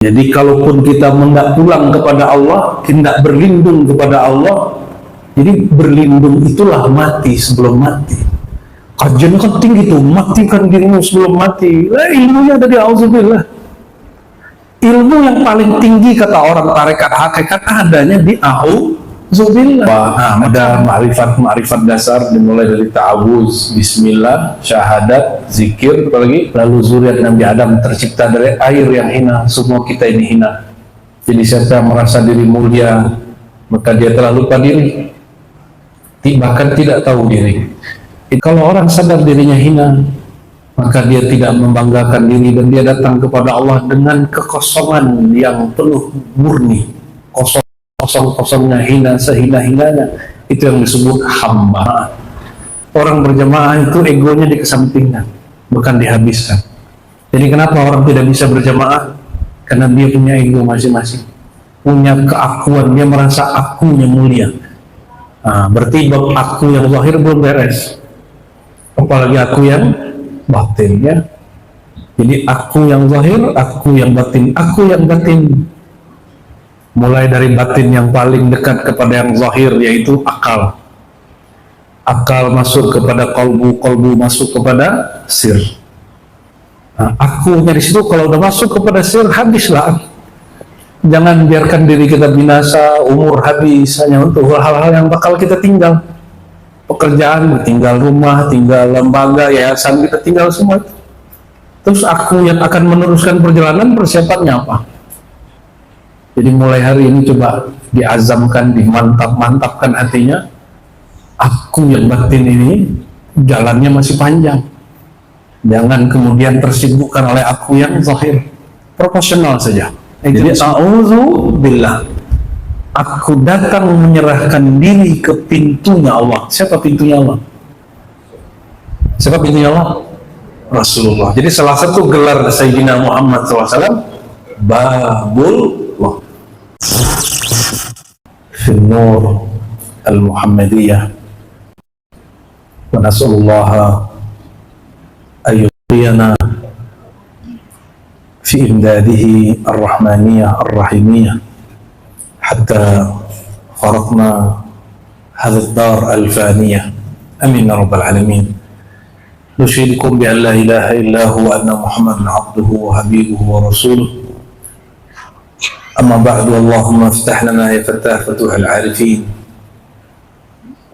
Jadi kalaupun kita hendak pulang kepada Allah, hendak berlindung kepada Allah, jadi berlindung itulah mati sebelum mati. Kajiannya kan tinggi tuh, matikan dirimu sebelum mati. Ilmunya ada di auzubillah. Ilmu yang paling tinggi kata orang tarekat hakikat adanya di auzubillah. Ada ma'rifat dasar dimulai dari ta'awuz, bismillah, syahadat, zikir, apalagi lalu zuriat Nabi Adam tercipta dari air yang hina. Semua kita ini hina. Jadi siapa yang merasa diri mulia, maka dia telah lupa diri, bahkan tidak tahu diri. Kalau orang sadar dirinya hina, maka dia tidak membanggakan diri dan dia datang kepada Allah dengan kekosongan yang penuh murni, kosongnya hina, sehina-hinanya. Itu yang disebut hamba. Orang berjamaah itu egonya dikesampingkan, bukan dihabiskan. Jadi kenapa orang tidak bisa berjamaah? Karena dia punya ego masing-masing, punya keakuan, dia merasa akunya mulia. Berarti bab aku yang zahir belum beres, apalagi aku yang batin, ya. Jadi aku yang zahir, aku yang batin, aku yang batin. Mulai dari batin yang paling dekat kepada yang zahir, yaitu akal. Akal masuk kepada kolbu, kolbu masuk kepada sir. Akunya di situ kalau udah masuk kepada sir, habislah. Jangan biarkan diri kita binasa, umur habis hanya untuk hal-hal yang bakal kita tinggal. Pekerjaan, tinggal rumah, tinggal lembaga, yayasan, kita tinggal semua. Terus aku yang akan meneruskan perjalanan, persiapannya apa? Jadi mulai hari ini coba diazamkan, dimantapkan hatinya. Aku yang batin ini jalannya masih panjang. Jangan kemudian tersibukkan oleh aku yang zahir. Proporsional saja. Jadi a'udzubillah, aku datang menyerahkan diri ke pintunya Allah. Siapa pintunya Allah? Siapa pintunya Allah? Rasulullah. Jadi salah satu gelar Sayyidina Muhammad SAW, Babullah Finnur Al-Muhammadiyah. Wa nas'alullaha ayyuqiyana في إمداده الرحمانية الرحيمية حتى فرقنا هذا الدار الفانية. أمين يا رب العالمين. نشهدكم بأن لا إله إلا هو أن محمدا عبده وحبيبه ورسوله. أما بعد، اللهم افتح لنا يا فتاح فتوح العارفين،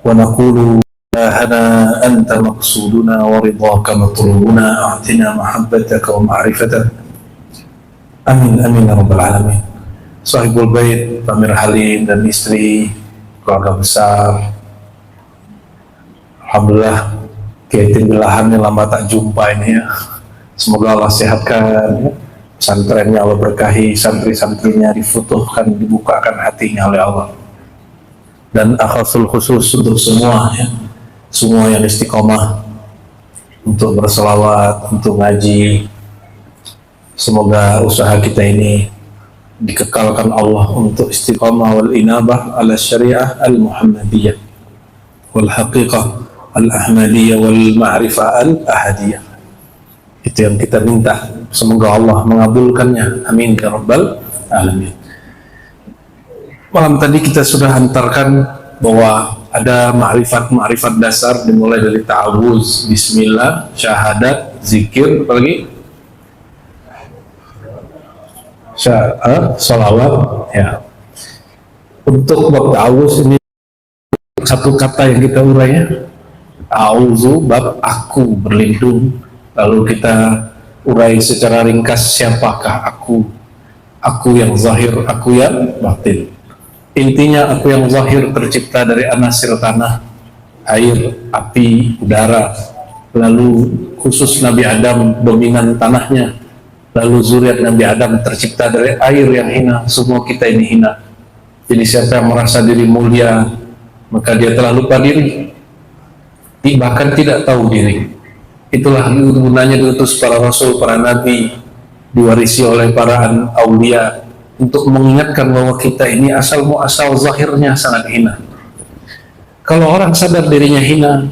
ونقول إلهنا أنت مقصودنا ورضاك مطلوبنا، أعطنا محبتك ومعرفتك. Amin amin ya rabbal alamin. Sahibul bait, Pak Amir Halim dan istri, keluarga besar. Alhamdulillah, Kiai Timbilahannya lama tak jumpa ini, ya. Semoga Allah sehatkan, ya. Pesantrennya Allah berkahi, santri-santrinya difutuhkan, dibukakan hatinya oleh Allah. Dan akhasul khusus untuk semua, ya. Semua yang istiqomah untuk berselawat, untuk ngaji. Semoga usaha kita ini dikekalkan Allah untuk istiqamah wal inabah ala syariah al-Muhammadiyah wal haqiqah al-Ahmadiyah wal ma'rifah al-Ahadiyah. Itu yang kita minta. Semoga Allah mengabulkannya. Amin ya rabbal alamin. Malam tadi kita sudah hantarkan bahwa ada ma'rifat dasar dimulai dari ta'awuz, bismillah, syahadat, zikir, apalagi salawat, ya. Untuk bab ta'awuz ini satu kata yang kita urai, ya. A'udzu, bab aku, berlindung. Lalu kita urai secara ringkas siapakah aku. Aku yang zahir, aku yang batin. Intinya aku yang zahir tercipta dari anasir tanah, air, api, udara. Lalu khusus Nabi Adam dominan tanahnya. Lalu zuriat Nabi Adam tercipta dari air yang hina. Semua kita ini hina. Jadi siapa yang merasa diri mulia, maka dia telah lupa diri, bahkan tidak tahu diri. Itulah gunanya diutus para rasul, para nabi, diwarisi oleh para aulia, untuk mengingatkan bahwa kita ini asal muasal zahirnya sangat hina. Kalau orang sadar dirinya hina,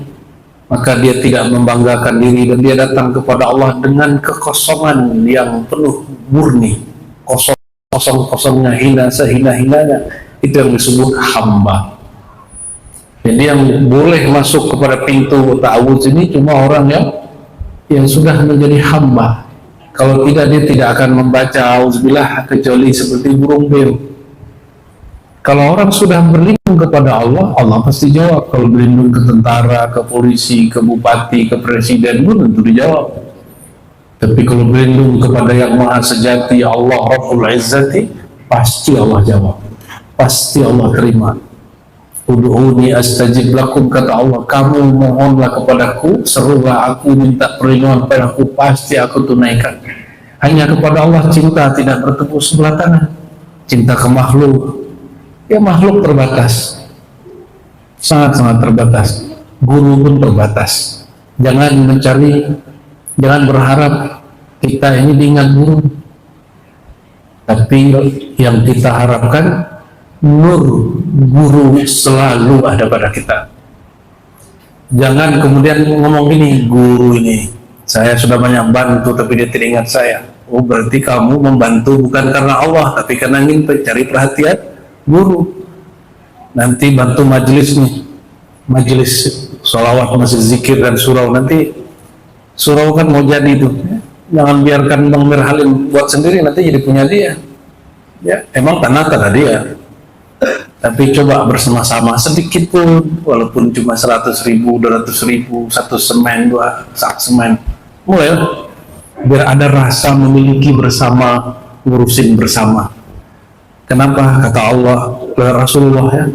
maka dia tidak membanggakan diri dan dia datang kepada Allah dengan kekosongan yang penuh murni, kosong kosong-kosongnya, hina sehina-hinanya, itu yang disebut hamba. Jadi yang boleh masuk kepada pintu ta'awudz ini cuma orang yang sudah menjadi hamba. Kalau tidak, dia tidak akan membaca auzubillah kecuali seperti burung beo. Kalau orang sudah berlindung kepada Allah, Allah pasti jawab. Kalau berlindung ke tentara, ke polisi, ke bupati, ke presiden pun tentu dijawab. Tapi kalau berlindung kepada yang maha sejati, Allah Rabbul Izzati, pasti Allah jawab, pasti Allah terima. Ud'uni astajib lakum, kata Allah, kamu mohonlah kepadaku, serulah aku, minta perlindungan padaku, pasti aku tunaikan. Hanya kepada Allah cinta tidak bertepuk sebelah tangan. Cinta ke makhluk, ya makhluk terbatas, sangat-sangat terbatas. Guru pun terbatas. Jangan berharap kita ini diingat guru, tapi yang kita harapkan nur guru selalu ada pada kita. Jangan kemudian ngomong gini, guru ini saya sudah banyak bantu tapi dia tidak ingat saya. Oh, berarti kamu membantu bukan karena Allah tapi karena ingin mencari perhatian guru. Nanti bantu majelis nih, majelis sholawat, masjid zikir dan surau, nanti surau kan mau jadi itu. Jangan biarkan Bang Mir Halim buat sendiri, nanti jadi punya dia. Ya, emang tanah dia. Tapi coba bersama-sama sedikit pun, walaupun cuma 100.000, 200.000, satu semen, 2 sak semen, mulai biar ada rasa memiliki bersama, ngurusin bersama. Kenapa? Kata Allah, Rasulullah ya,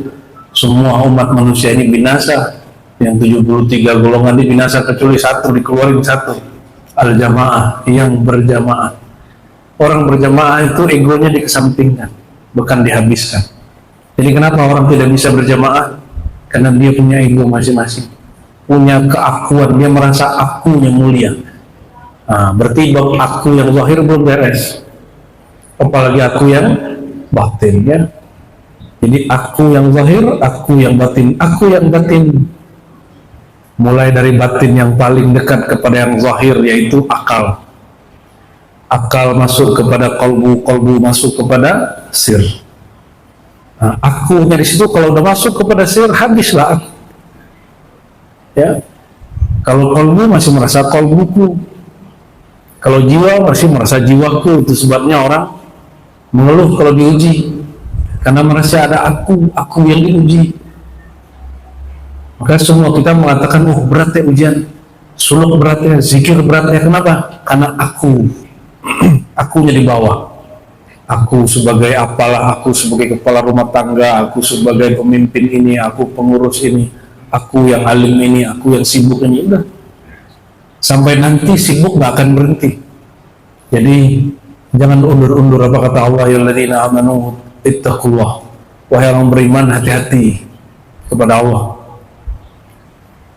semua umat manusia ini binasa. Yang 73 golongan ini binasa kecuali satu, dikeluarin satu, al-jamaah, yang berjamaah. Orang berjamaah itu egonya dikesampingkan, bukan dihabiskan. Jadi kenapa orang tidak bisa berjamaah? Karena dia punya ego masing-masing, punya keakuan, dia merasa akunya mulia. Nah, berarti aku yang zahir belum beres, apalagi aku yang batin ya. Jadi aku yang zahir, aku yang batin, aku yang batin. Mulai dari batin yang paling dekat kepada yang zahir, yaitu akal. Akal masuk kepada kolbu, kolbu masuk kepada sir. Nah, akunya di situ kalau udah masuk kepada sir, habislah aku. Ya, kalau kolbu masih merasa kolbuku, kalau jiwa masih merasa jiwaku. Itu sebabnya orang mengeluh kalau diuji, karena merasa ada aku yang diuji. Maka semua kita mengatakan, oh berat ya ujian, suluk berat ya, zikir berat ya. Kenapa? Karena akunya di bawah. Aku sebagai apalah, aku sebagai kepala rumah tangga, aku sebagai pemimpin ini, aku pengurus ini, aku yang alim ini, aku yang sibuk ini. Udah, sampai nanti sibuk gak akan berhenti. Jadi jangan undur-undur. Apa kata Allah, ya alladzina amanu ittaqullah, wahai orang beriman, hati-hati kepada Allah.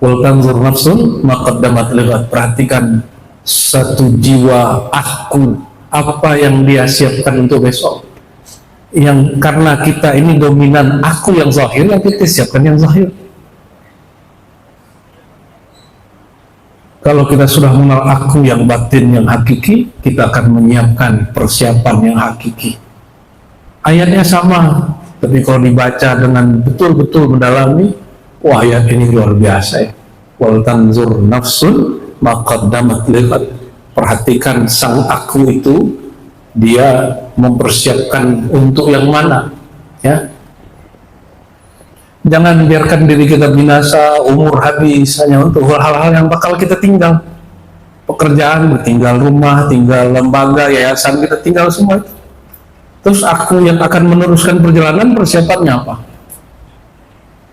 Wal tanzur nafsun ma qaddamat lighat, perhatikan satu jiwa aku, apa yang dia siapkan untuk besok. Yang karena kita ini dominan aku yang zahir, yang kita siapkan yang zahir. Kalau kita sudah mengenal aku yang batin, yang hakiki, kita akan menyiapkan persiapan yang hakiki. Ayatnya sama, tapi kalau dibaca dengan betul-betul mendalami, wah ayat ini luar biasa ya. Wal tanzur nafsun ma qaddamat lighat, perhatikan sang aku itu, dia mempersiapkan untuk yang mana ya. Jangan biarkan diri kita binasa, umur habis hanya untuk hal-hal yang bakal kita tinggal. Pekerjaan, tinggal rumah, tinggal lembaga, yayasan, kita tinggal semua itu. Terus aku yang akan meneruskan perjalanan, persiapannya apa?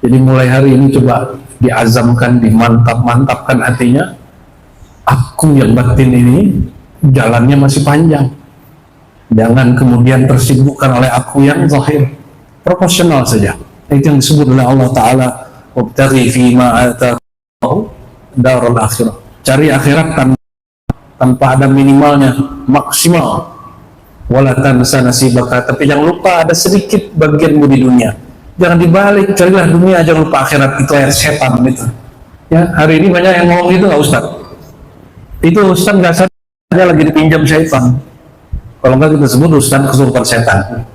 Jadi mulai hari ini coba diazamkan, dimantap-mantapkan hatinya. Aku yang batin ini jalannya masih panjang. Jangan kemudian tersibukkan oleh aku yang zahir. Proporsional saja. Itu yang disebut oleh Allah Ta'ala, wabtaghi fima ataahu darul akhirah. Cari akhirat tanpa ada minimalnya, maksimal. Wala tansa nasibaka, tapi jangan lupa ada sedikit bagianmu di dunia. Jangan dibalik, carilah dunia, jangan lupa akhirat. Itu ayat setan itu. Ya, hari ini banyak yang ngomong itu nggak Ustaz? Itu Ustaz nggak sadar lagi dipinjam setan. Kalau enggak kita sebut ustaz kesurupan setan.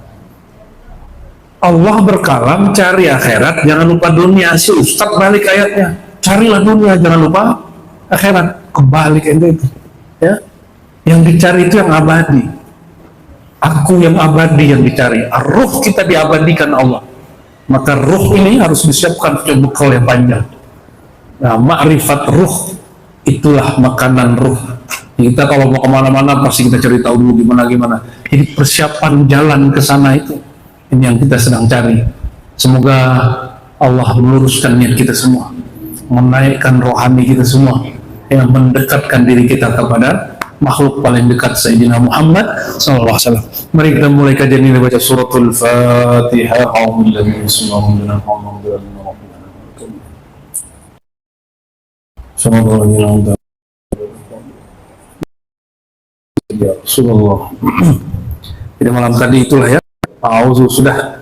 Allah berkalam cari akhirat, jangan lupa dunia. Si ustaz balik ayatnya, carilah dunia, jangan lupa akhirat. Kebalik itu ya. Yang dicari itu yang abadi. Aku yang abadi yang dicari. Ruh kita diabadikan Allah. Maka ruh ini harus disiapkan untuk bekal yang panjang. Nah, ma'rifat ruh itulah makanan ruh. Kita kalau mau kemana-mana pasti kita cari tahu dulu gimana. Jadi persiapan jalan ke sana itu ini yang kita sedang cari. Semoga Allah meluruskan niat kita semua, menaikkan rohani kita semua, yang mendekatkan diri kita kepada makhluk paling dekat Sayyidina Muhammad sallallahu alaihi wasallam. Mari kita mulai kajian ini baca suratul Fatihah. Rasulullah. Jadi malam tadi itulah ya. Auzu sudah.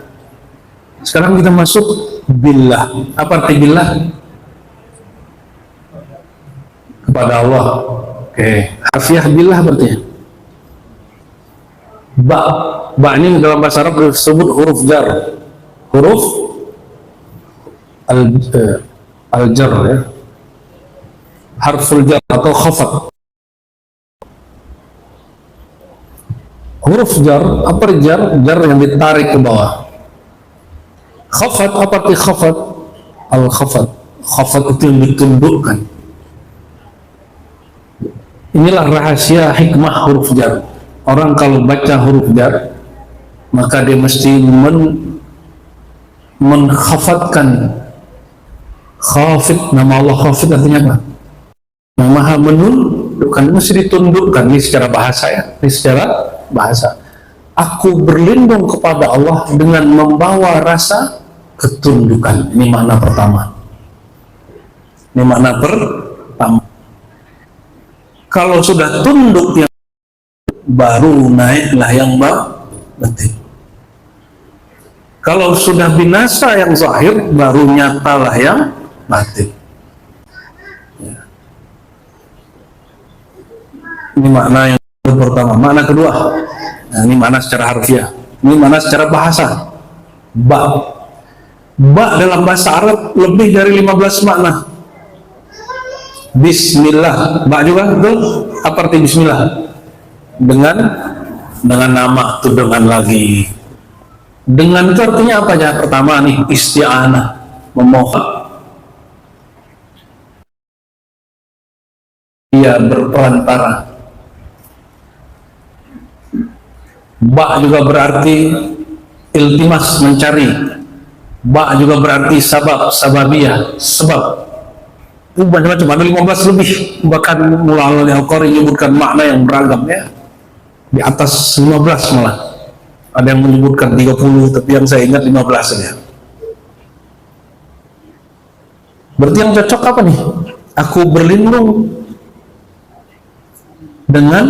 Sekarang kita masuk billah. Apa arti billah? Kepada Allah. Oke, harfiah billah berarti. Ba ini dalam bahasa Arab disebut huruf jar. Huruf al-jar ya. Harful jar atau khafat. Huruf jar, apa jar? Jar yang ditarik ke bawah. Khafat, apa arti khafat? Al-khafat. Khafat itu yang ditundukkan. Inilah rahasia hikmah huruf jar. Orang kalau baca huruf jar, maka dia mesti mengkhafatkan. Khafid, nama Allah khafid artinya apa? Yang maha menundukkan, mesti ditundukkan. Ini secara bahasa ya, ini secara bahasa. Aku berlindung kepada Allah dengan membawa rasa ketundukan. Ini makna pertama. Ini makna pertama. Kalau sudah tunduk yang baru naiklah yang batin. Kalau sudah binasa yang zahir, baru nyatalah yang batin. Ya. Ini makna yang pertama. Makna kedua, nah, ini makna secara harfiah. Ini makna secara bahasa. Ba dalam bahasa Arab lebih dari 15 makna. Bismillah, ba juga betul. Apa arti bismillah? Dengan nama, itu dengan lagi. Dengan itu artinya apa ya? Pertama nih, isti'anah, memohon. Ia berperantara. Ba juga berarti iltimas, mencari. Ba juga berarti sabab, sababiyah, sebab. Macam-macam, ada 15 lebih. Bahkan mulai Al-Qari menyebutkan makna yang beragam ya. Di atas 15 malah. Ada yang menyebutkan 30, tapi yang saya ingat 15 saja. Berarti yang cocok apa nih? Aku berlindung dengan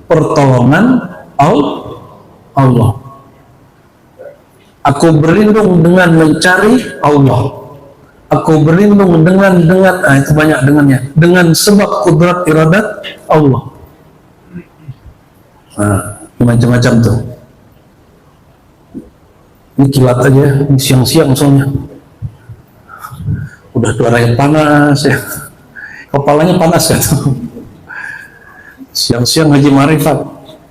pertolongan Allah. Aku berlindung dengan mencari Allah. Aku berlindung dengan itu banyak dengannya, dengan sebab kudrat iradat Allah. Nah, macam-macam tuh. Ini kilat aja, ini siang-siang soalnya. Udah suaranya panas ya, kepalanya panas kan. Siang-siang ngaji marifat.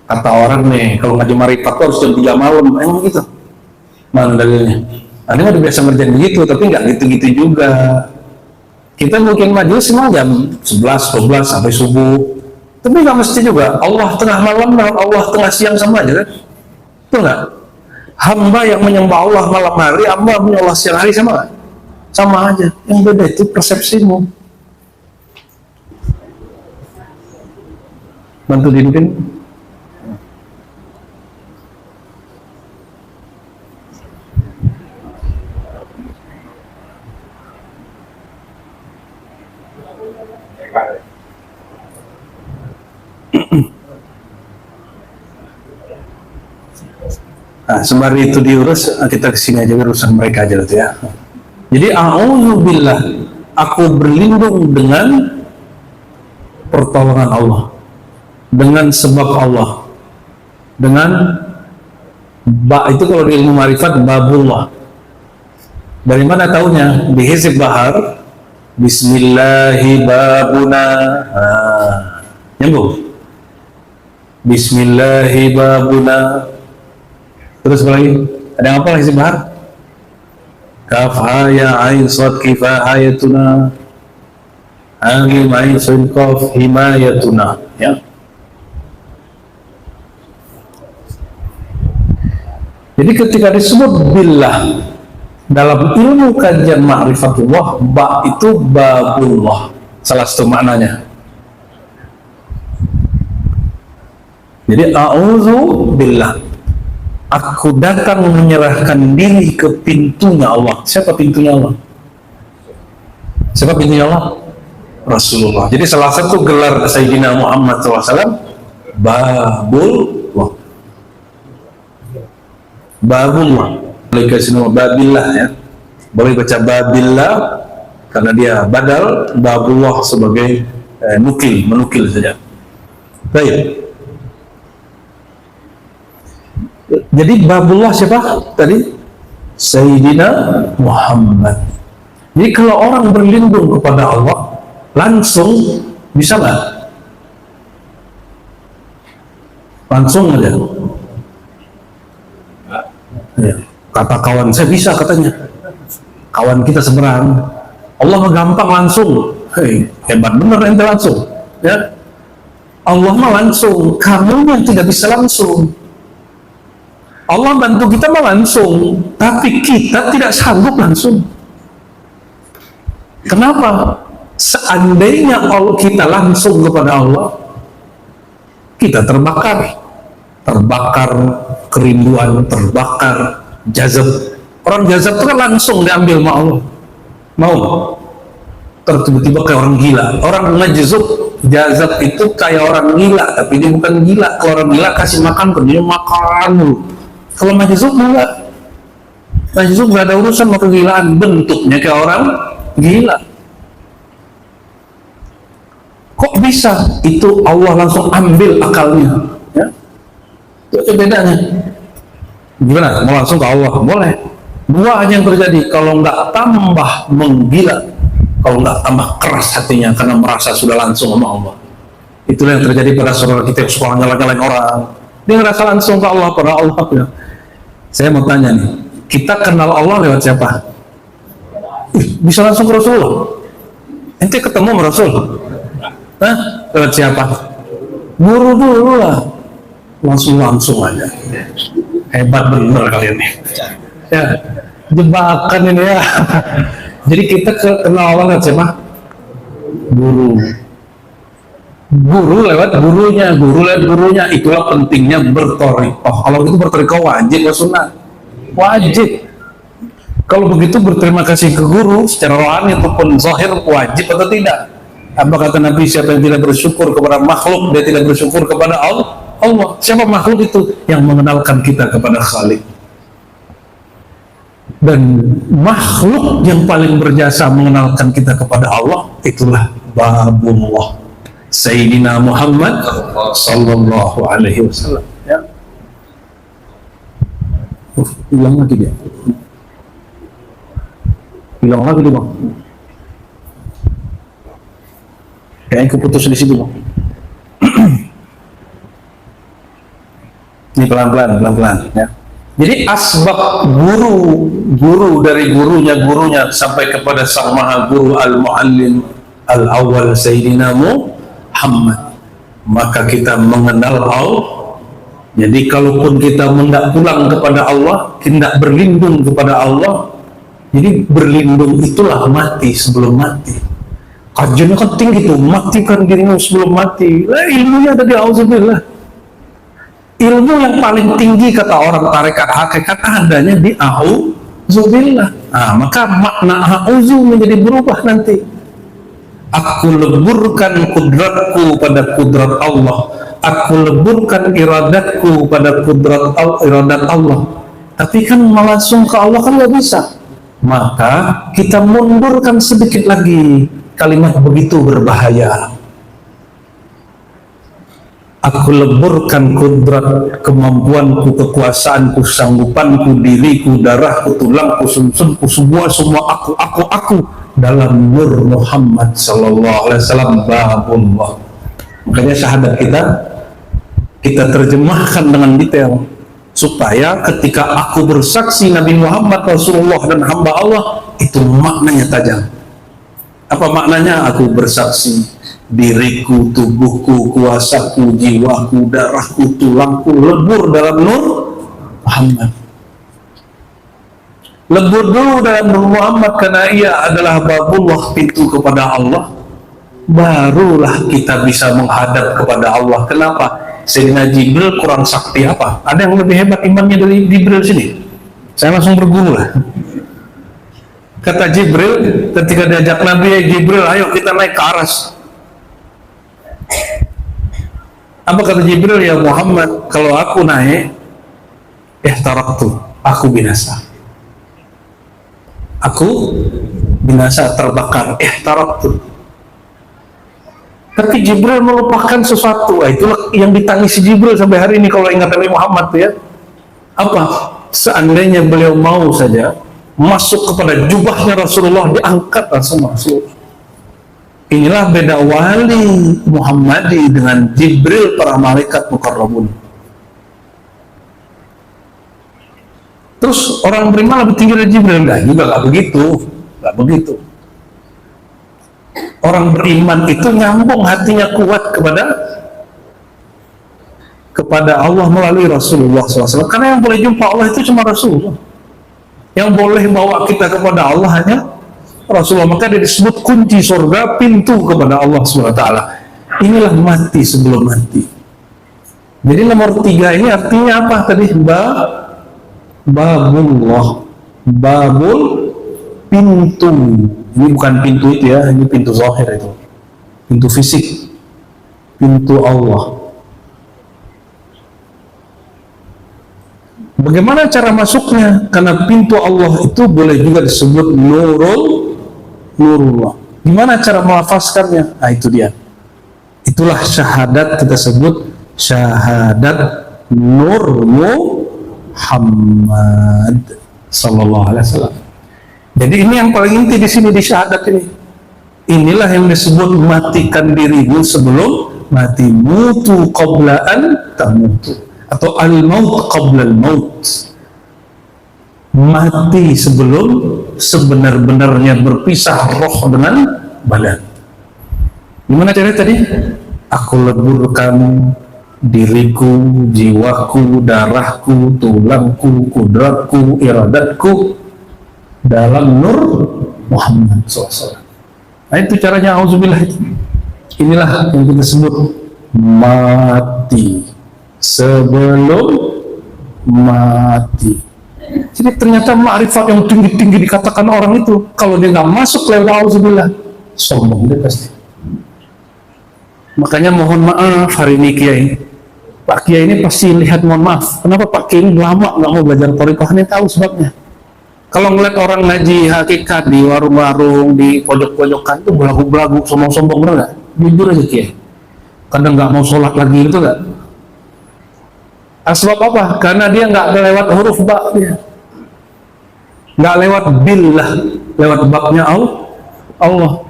Kata orang nih, kalau ngaji marifat tuh harus jam 3 malam, emang gitu. Mana dalilnya? Ada yang biasa ngerjain begitu, tapi nggak gitu-gitu juga. Kita mungkin majelis semua jam 11, 12 sampai subuh. Tapi nggak mesti juga. Allah tengah malam, Allah tengah siang sama aja kan? Itu nggak? Hamba yang menyembah Allah malam hari, hamba menyembah Allah siang hari sama nggak? Sama aja. Yang beda itu persepsimu. Bantu dipimpin. Nah, sembari itu diurus, kita kesini aja urusan mereka aja gitu ya. Jadi a'udzubillah, aku berlindung dengan pertolongan Allah, dengan sebab Allah. dengan ba itu kalau di ilmu marifat babullah. Dari mana taunya? Di Hizb Bahar, Bismillahi babuna. Nyambung. Bismillahi babuna. Terus lagi, ada yang apa Hizb Bahar? Kaf ya ain sad kifayatuna. Hamim ain sad qaf himayatuna. Ya. Jadi ketika disebut billah dalam ilmu kajian ma'rifatullah, ba itu babullah, salah satu maknanya. Jadi a'udzu billah, aku datang menyerahkan diri ke pintunya Allah. Siapa pintunya Allah? Siapa pintunya Allah? Rasulullah. Jadi salah satu gelar Sayyidina Muhammad SAW, babullah. Babullah, boleh kasih nama Babillah ya, boleh baca Babillah karena dia badal, Babullah sebagai menukil saja. Baik. Jadi Babullah siapa tadi? Sayyidina Muhammad. Jadi kalau orang berlindung kepada Allah langsung bisa nggak? Langsung aja. Ya, kata kawan saya bisa katanya, kawan kita seberang, Allah mah gampang langsung. Hei, hebat bener ente langsung ya. Allah mah langsung, kamu yang tidak bisa langsung. Allah bantu kita mah langsung, tapi kita tidak sanggup langsung. Kenapa? Seandainya kita langsung kepada Allah, kita terbakar kerinduan, terbakar jazab. Orang jazab itu kan langsung diambil sama Allah. Mau? Tiba-tiba kayak orang gila. Orang jazab itu kayak orang gila, tapi dia bukan gila. Kalau orang gila kasih makan, dia makan dulu. Kalau majzub enggak. Majzub gak ada urusan sama kegilaan, bentuknya kayak orang gila. Kok bisa? Itu Allah langsung ambil akalnya. Ya? Itu bedanya. Gimana? Mau langsung ke Allah? Boleh. Dua aja yang terjadi. Kalau nggak tambah menggila, kalau nggak tambah keras hatinya karena merasa sudah langsung sama Allah. Itulah yang terjadi pada saudara kita yang suka nyalain orang. Dia ngerasa langsung ke Allah, pada Allah. Ya. Saya mau tanya nih, kita kenal Allah lewat siapa? Bisa langsung ke Rasulullah? Ente ketemu sama Rasul? Hah? Lewat siapa? Guru dulu lah. Langsung aja. Hebat bener kalian nih. Ya, jebakan ini ya. Jadi kita kenal Allah lewat siapa? Guru lewat gurunya. Itulah pentingnya berthariqah. Kalau itu berthariqah wajib atau sunnah? Wajib. Kalau begitu berterima kasih ke guru secara rohani ataupun zahir wajib atau tidak? Apa kata Nabi, siapa yang tidak bersyukur kepada makhluk, dia tidak bersyukur kepada Allah. Siapa makhluk itu? Yang mengenalkan kita kepada Khalik. Dan makhluk yang paling berjasa mengenalkan kita kepada Allah, itulah babullah, Sayyidina Muhammad sallallahu alaihi wasallam. Ya. Hilang lagi dia. Hilang lagi dia, Bang. Kayaknya keputus di situ, Bang. Ini pelan-pelan ya. Jadi asbab guru dari gurunya sampai kepada sang maha guru al-muallim al-awwal Sayyidina Muhammad, maka kita mengenal Allah. Jadi kalaupun kita hendak pulang kepada Allah, hendak berlindung kepada Allah, jadi berlindung itulah mati sebelum mati. Kajiannya kan tinggi tuh, matikan dirimu sebelum mati. Ilmunya ada di auzubillah. Ilmu yang paling tinggi kata orang tarekat hakikat adanya di auzubillah. Maka makna auzu menjadi berubah nanti. Aku leburkan kudratku pada kudrat Allah. Aku leburkan iradatku pada iradat Allah. Tapi kan langsung ke Allah kan nggak bisa. Maka kita mundurkan sedikit lagi. Kalimat begitu berbahaya. Aku leburkan kudrat, kemampuanku, kekuasaanku, sanggupanku, diriku, darahku, tulangku, sumsumku, semua aku dalam nur Muhammad sallallahu alaihi wasallam babullah. Makanya syahadat kita terjemahkan dengan detail supaya ketika aku bersaksi Nabi Muhammad Rasulullah dan hamba Allah, itu maknanya tajam. Apa maknanya? Aku bersaksi diriku, tubuhku, kuasaku, jiwaku, darahku, tulangku lebur dalam nur Muhammad. Lebur dulu dalam nur Muhammad karena ia adalah babullah, pintu kepada Allah. Barulah kita bisa menghadap kepada Allah. Kenapa? Sayyidina Jibril kurang sakti apa? Ada yang lebih hebat imannya dari Jibril sini? Saya langsung berguru lah. Kata Jibril ketika diajak Nabi, Jibril ayo kita naik ke aras. Apa kata Jibril? Ya Muhammad, kalau aku naik, taraktu, aku binasa. Aku binasa, terbakar. Taraktu. Tapi Jibril melupakan sesuatu. Itulah yang ditangisi Jibril sampai hari ini kalau ingat Nabi Muhammad ya. Apa? Seandainya beliau mau saja masuk kepada jubahnya Rasulullah, diangkat langsung masuk. Inilah beda wali Muhammadi dengan Jibril, para malaikat mukarrabun. Terus orang beriman lebih tinggi dari Jibril? Enggak juga, enggak begitu. Orang beriman itu nyambung hatinya kuat kepada Allah melalui Rasulullah SAW. Karena yang boleh jumpa Allah itu cuma Rasulullah. Yang boleh bawa kita kepada Allah hanya Rasulullah. Maka dia disebut kunci surga, pintu kepada Allah SWT. Inilah mati sebelum mati. Jadi nomor 3 ini artinya apa tadi? Babullah. Babul, pintu. Ini bukan pintu itu ya, ini pintu zahir itu. Pintu fisik. Pintu Allah. Bagaimana cara masuknya? Karena pintu Allah itu boleh juga disebut nurullah. Gimana cara melafazkannya? Nah itu dia. Itulah syahadat, kita sebut syahadat Nur Muhammad sallallahu alaihi wasallam. Jadi ini yang paling inti di sini di syahadat ini. Inilah yang disebut matikan dirimu sebelum mati. Mutu qabla an tamutu, atau al-maut qabla al-maut. Mati sebelum sebenar-benarnya berpisah roh dengan badan. Gimana caranya tadi? Aku leburkan diriku, jiwaku, darahku, tulangku, kudratku, iradatku dalam nur Muhammad SAW. Nah itu caranya, auzubillah itu. Inilah yang kita sebut mati sebelum mati. Jadi ternyata ma'rifat yang tinggi-tinggi dikatakan orang itu, kalau dia nggak masuk lewat auzubillah, sombong dia pasti. Makanya mohon maaf hari ini Kiai, Pak Kiai ini pasti lihat mohon maaf. Kenapa Pak Kiai ini lama nggak mau belajar thariqah? Ini tahu sebabnya. Kalau ngeliat orang ngaji hakikat di warung-warung, di pojok-pojokan itu belagu-belagu, sombong-sombong, bener nggak? Jujur aja Kiai. Kadang nggak mau sholat lagi itu nggak? Sebab apa? Karena dia nggak lewat huruf ba, dia nggak lewat billah, lewat babnya Allah.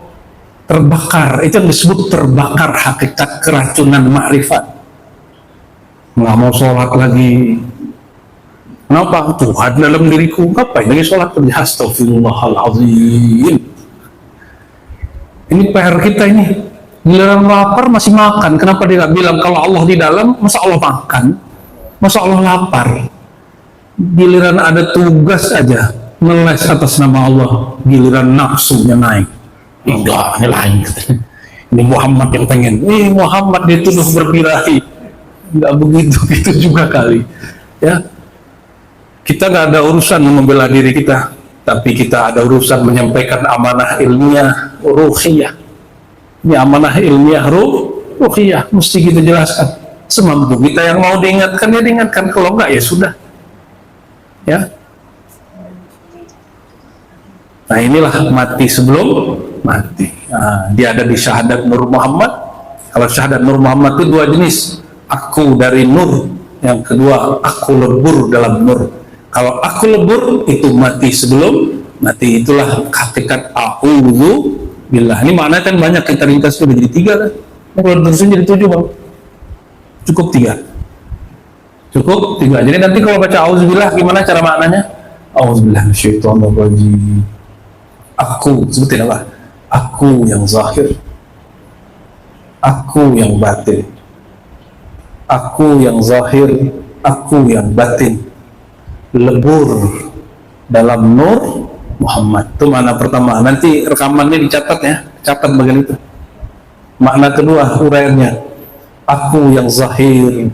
Terbakar, itu yang disebut terbakar hakikat keracunan ma'rifat. Nggak mau sholat lagi. Kenapa? Tuhan dalam diriku. Ngapain lagi sholat? Astagfirullahaladzim. Ini PR kita ini. Giliran lapar masih makan. Kenapa dia nggak bilang kalau Allah di dalam, masa Allah makan? Masa Allah lapar? Giliran ada tugas aja ngeles atas nama Allah, giliran nafsunya naik. Enggak, ini lain. Ini Muhammad yang pengen. Ini Muhammad dituduh berbirahi. Enggak begitu, gitu juga kali. Ya, kita nggak ada urusan membela diri kita, tapi kita ada urusan menyampaikan amanah ilmiah ruhiyah. Ini amanah ilmiah ruhiyah, mesti kita jelaskan. Semampu kita, yang mau diingatkan ya diingatkan, kalau enggak ya sudah. Ya. Nah inilah mati sebelum mati. Nah, dia ada di syahadat Nur Muhammad. Kalau syahadat Nur Muhammad itu 2 jenis. aku dari nur. Yang kedua, aku lebur dalam nur. Kalau aku lebur, itu mati sebelum mati. Itulah hakikat a'udzu billah. Ini maknanya kan banyak, kita ringkas sudah jadi 3 kan. Kalau terusin jadi 7 bang. Cukup 3. Cukup 3. Jadi nanti kalau baca a'udzubillah gimana cara maknanya? A'udzubillah minasyaitonirrajim. Aku, sebutin apa? Aku yang zahir. Aku yang batin. Aku yang zahir, aku yang batin. Lebur dalam nur Muhammad. Itu makna pertama. Nanti rekamannya dicatat ya. Catat bagian itu. Makna kedua uraiannya. Aku yang zahir,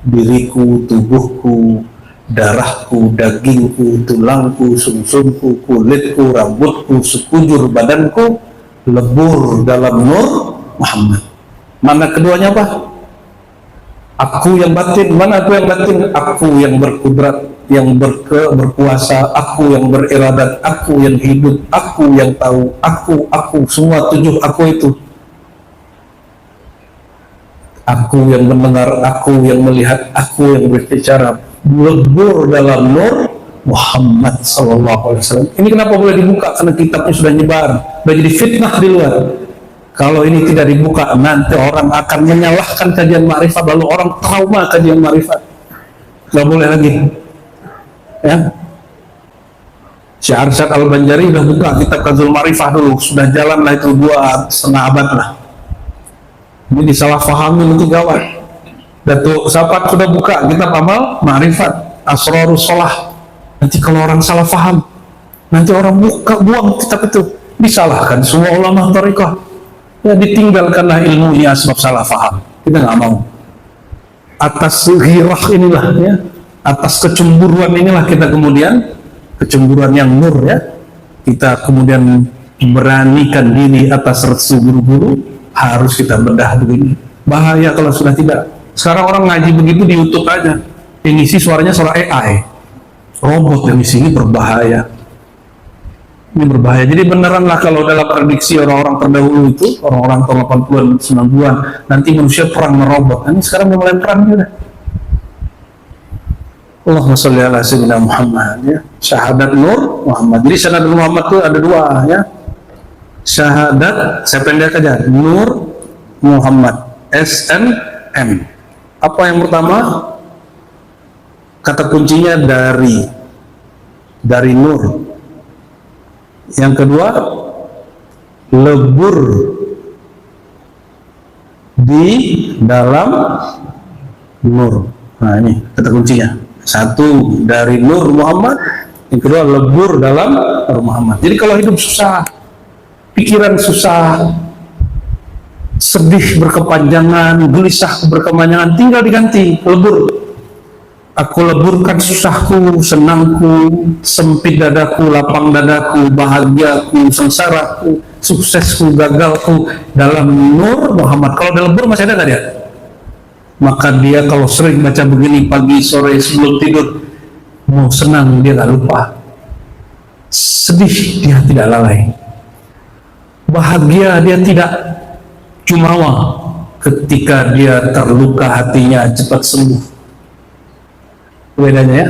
diriku, tubuhku, darahku, dagingku, tulangku, sumsumku, kulitku, rambutku, sekujur badanku lebur dalam nur Muhammad. Makna keduanya apa? Aku yang batin. Mana aku yang batin? Aku yang berkudrat, yang berkuasa, aku yang beriradat, aku yang hidup, aku yang tahu, aku, semua 7 aku itu. Aku yang mendengar, aku yang melihat, aku yang berbicara, lebur dalam nur Muhammad sallallahu alaihi wasallam. Ini kenapa boleh dibuka? Karena kitabnya sudah nyebar, sudah jadi fitnah di luar. Kalau ini tidak dibuka, nanti orang akan menyalahkan kajian ma'rifat, lalu orang trauma kajian ma'rifat. Gak boleh lagi. Ya. Syekh Arsyad Al-Banjari udah buka kitab Kanzul Ma'rifah dulu, sudah jalan lah itu 2,5 abad lah. Ini disalahfahami nanti gawat. Datuk Sapat sudah buka kitab Amal Ma'rifat, Asrarus Shalah. Nanti kalau orang salah faham, nanti orang buang kitab itu, disalahkan semua ulama thariqah. Ya ditinggalkanlah ilmunya sebab salah faham. Kita nggak mau. Atas ghirah inilah ya, atas kecemburuan inilah kita kemudian, kecemburuan yang nur ya, kita kemudian beranikan diri atas restu guru-guru, harus kita bedah begini. Bahaya kalau sudah tidak. Sekarang orang ngaji begitu di YouTube aja, yang isi suaranya suara AI, robot yang isi. Ini berbahaya. Ini berbahaya. Jadi beneran lah kalau dalam prediksi orang-orang terdahulu itu, orang-orang tahun 80-an, 90-an, nanti manusia perang merobot. Ini sekarang mulai perang juga. Allahumma sholli ala sayyidina Muhammad ya. Syahadat nur Muhammad. Jadi syahadat Muhammad itu ada 2 ya. Syahadat, saya pendek aja, nur Muhammad, SNM. Apa yang pertama? Kata kuncinya dari nur. Yang kedua, lebur di dalam nur. Nah ini kata kuncinya. 1 dari nur Muhammad, yang kedua lebur dalam nur Muhammad. Jadi kalau hidup susah, pikiran susah, sedih berkepanjangan, gelisah berkepanjangan, tinggal diganti lebur. Aku leburkan susahku, senangku, sempit dadaku, lapang dadaku, bahagiaku, sengsaraku, suksesku, gagalku dalam nur Muhammad. Kalau ada lebur masih ada nggak dia? Maka dia kalau sering baca begini pagi, sore, sebelum tidur, mau senang dia nggak lupa, sedih dia tidak lalai, bahagia dia tidak jumawa, ketika dia terluka hatinya cepat sembuh. Bedanya ya,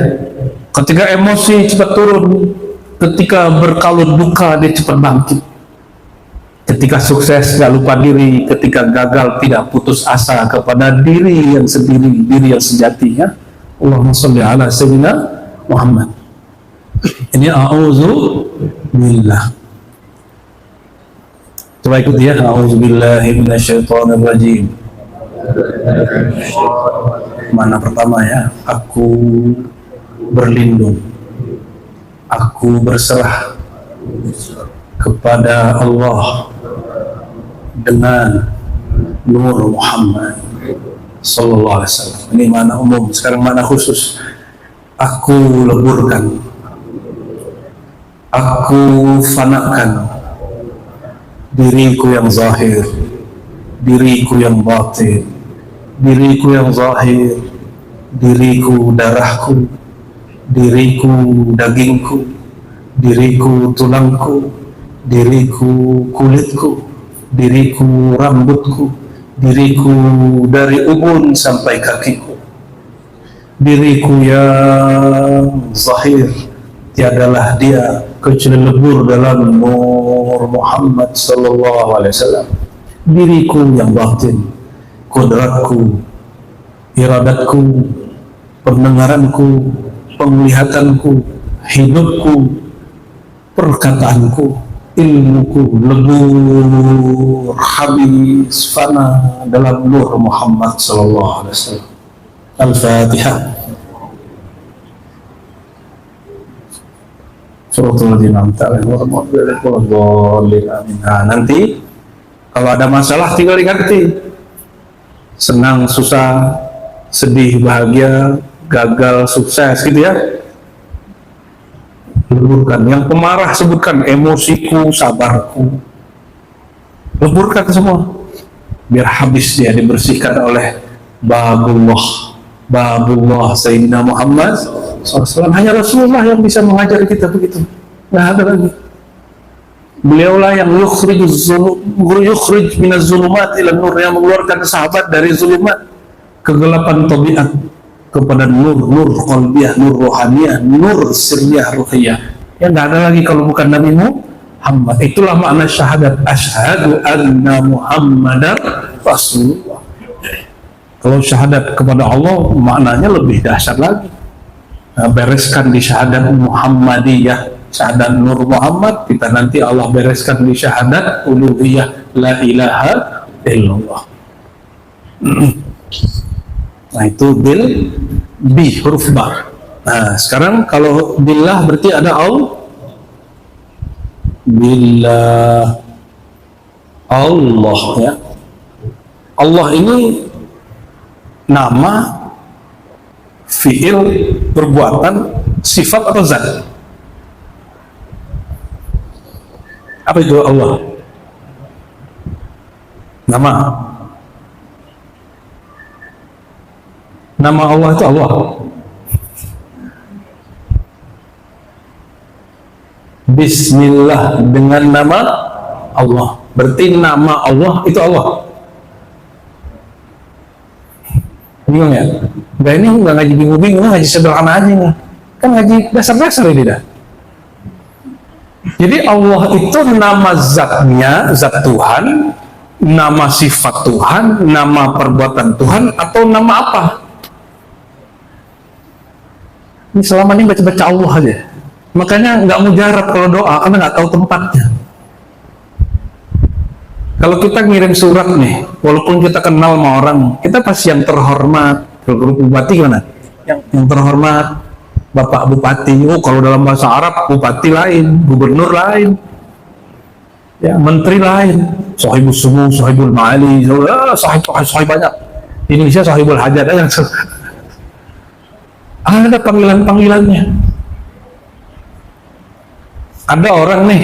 ketika emosi cepat turun, ketika berkalut duka dia cepat bangkit, ketika sukses gak lupa diri, ketika gagal tidak putus asa kepada diri yang sendiri, diri yang sejati ya. Allahumma sholli ala sayyidina Muhammad. Ini a'udzu billah. Coba ikuti ya, a'udzu billahi minasyaitonir rajim. Mana pertama ya, aku berlindung, aku berserah kepada Allah dengan nur Muhammad sallallahu alaihi wasallam. Ini mana umum, sekarang mana khusus. Aku leburkan, aku fanakan diriku yang zahir, diriku yang batin, diriku yang zahir, diriku darahku, diriku dagingku, diriku tulangku, diriku kulitku, diriku rambutku, diriku dari ubun sampai kakiku, diriku yang zahir tiadalah dia kecuali lebur dalam nur Muhammad sallallahu alaihi wasallam, diriku yang batin, kodratku, iradatku, pendengaranku, penglihatanku, hidupku, perkataanku, ilmuku lebur habis fana dalam nur Muhammad sallallahu alaihi wasallam. Al-Fatihah. Suratul An'amta. Nah, nanti kalau ada masalah tinggal diganti. Senang, susah, sedih, bahagia, gagal, sukses, gitu ya. Leburkan. Yang pemarah sebutkan emosiku, sabarku. Leburkan semua. Biar habis dia dibersihkan oleh Babullah Sayyidina Muhammad SAW. Hanya Rasulullah yang bisa mengajar kita begitu. Nggak ada lagi. Beliaulah yang yukhrij minaz zulumat ila nur, yang mengeluarkan sahabat dari zulumat, kegelapan tabiat, kepada nur qalbiyah, nur rohaniyah, nur sirriyah ruhiyah. Yang nggak ada lagi kalau bukan Nabi Muhammad. Itulah makna syahadat, asyhadu anna Muhammadar Rasulullah. Kalau syahadat kepada Allah maknanya lebih dahsyat lagi. Nah, bereskan di syahadat Muhammadiyah, syahadat Nur Muhammad, kita nanti Allah bereskan di syahadat uluhiyah, la ilaha illallah. Nah, itu bi huruf ba. Nah, sekarang kalau billah berarti ada billah, Allah, ya. Allah ini nama, fiil, perbuatan, sifat atau zat? Apa itu Allah? Nama. Nama Allah itu Allah. Bismillah, dengan nama Allah. Berarti nama Allah itu Allah. Bingung ya? Enggak, ini enggak ngaji bingung-bingung, ngaji sederhana aja nih. Kan ngaji dasar-dasar ini dah. Jadi Allah itu nama zatnya, zat Tuhan, nama sifat Tuhan, nama perbuatan Tuhan, atau nama apa? Ini selama ini baca-baca Allah aja. Makanya nggak mujarab kalau doa, karena nggak tahu tempatnya. Kalau kita ngirim surat nih, walaupun kita kenal sama orang, kita pasti yang terhormat. Kalau bupati gimana? Yang terhormat, Bapak Bupati. Oh, kalau dalam bahasa Arab, bupati lain, gubernur lain, ya, menteri lain, sahibul sumu, sahibul ma'ali, sahib banyak. Di Indonesia sahibul hajat aja. Ada panggilan-panggilannya. Ada orang nih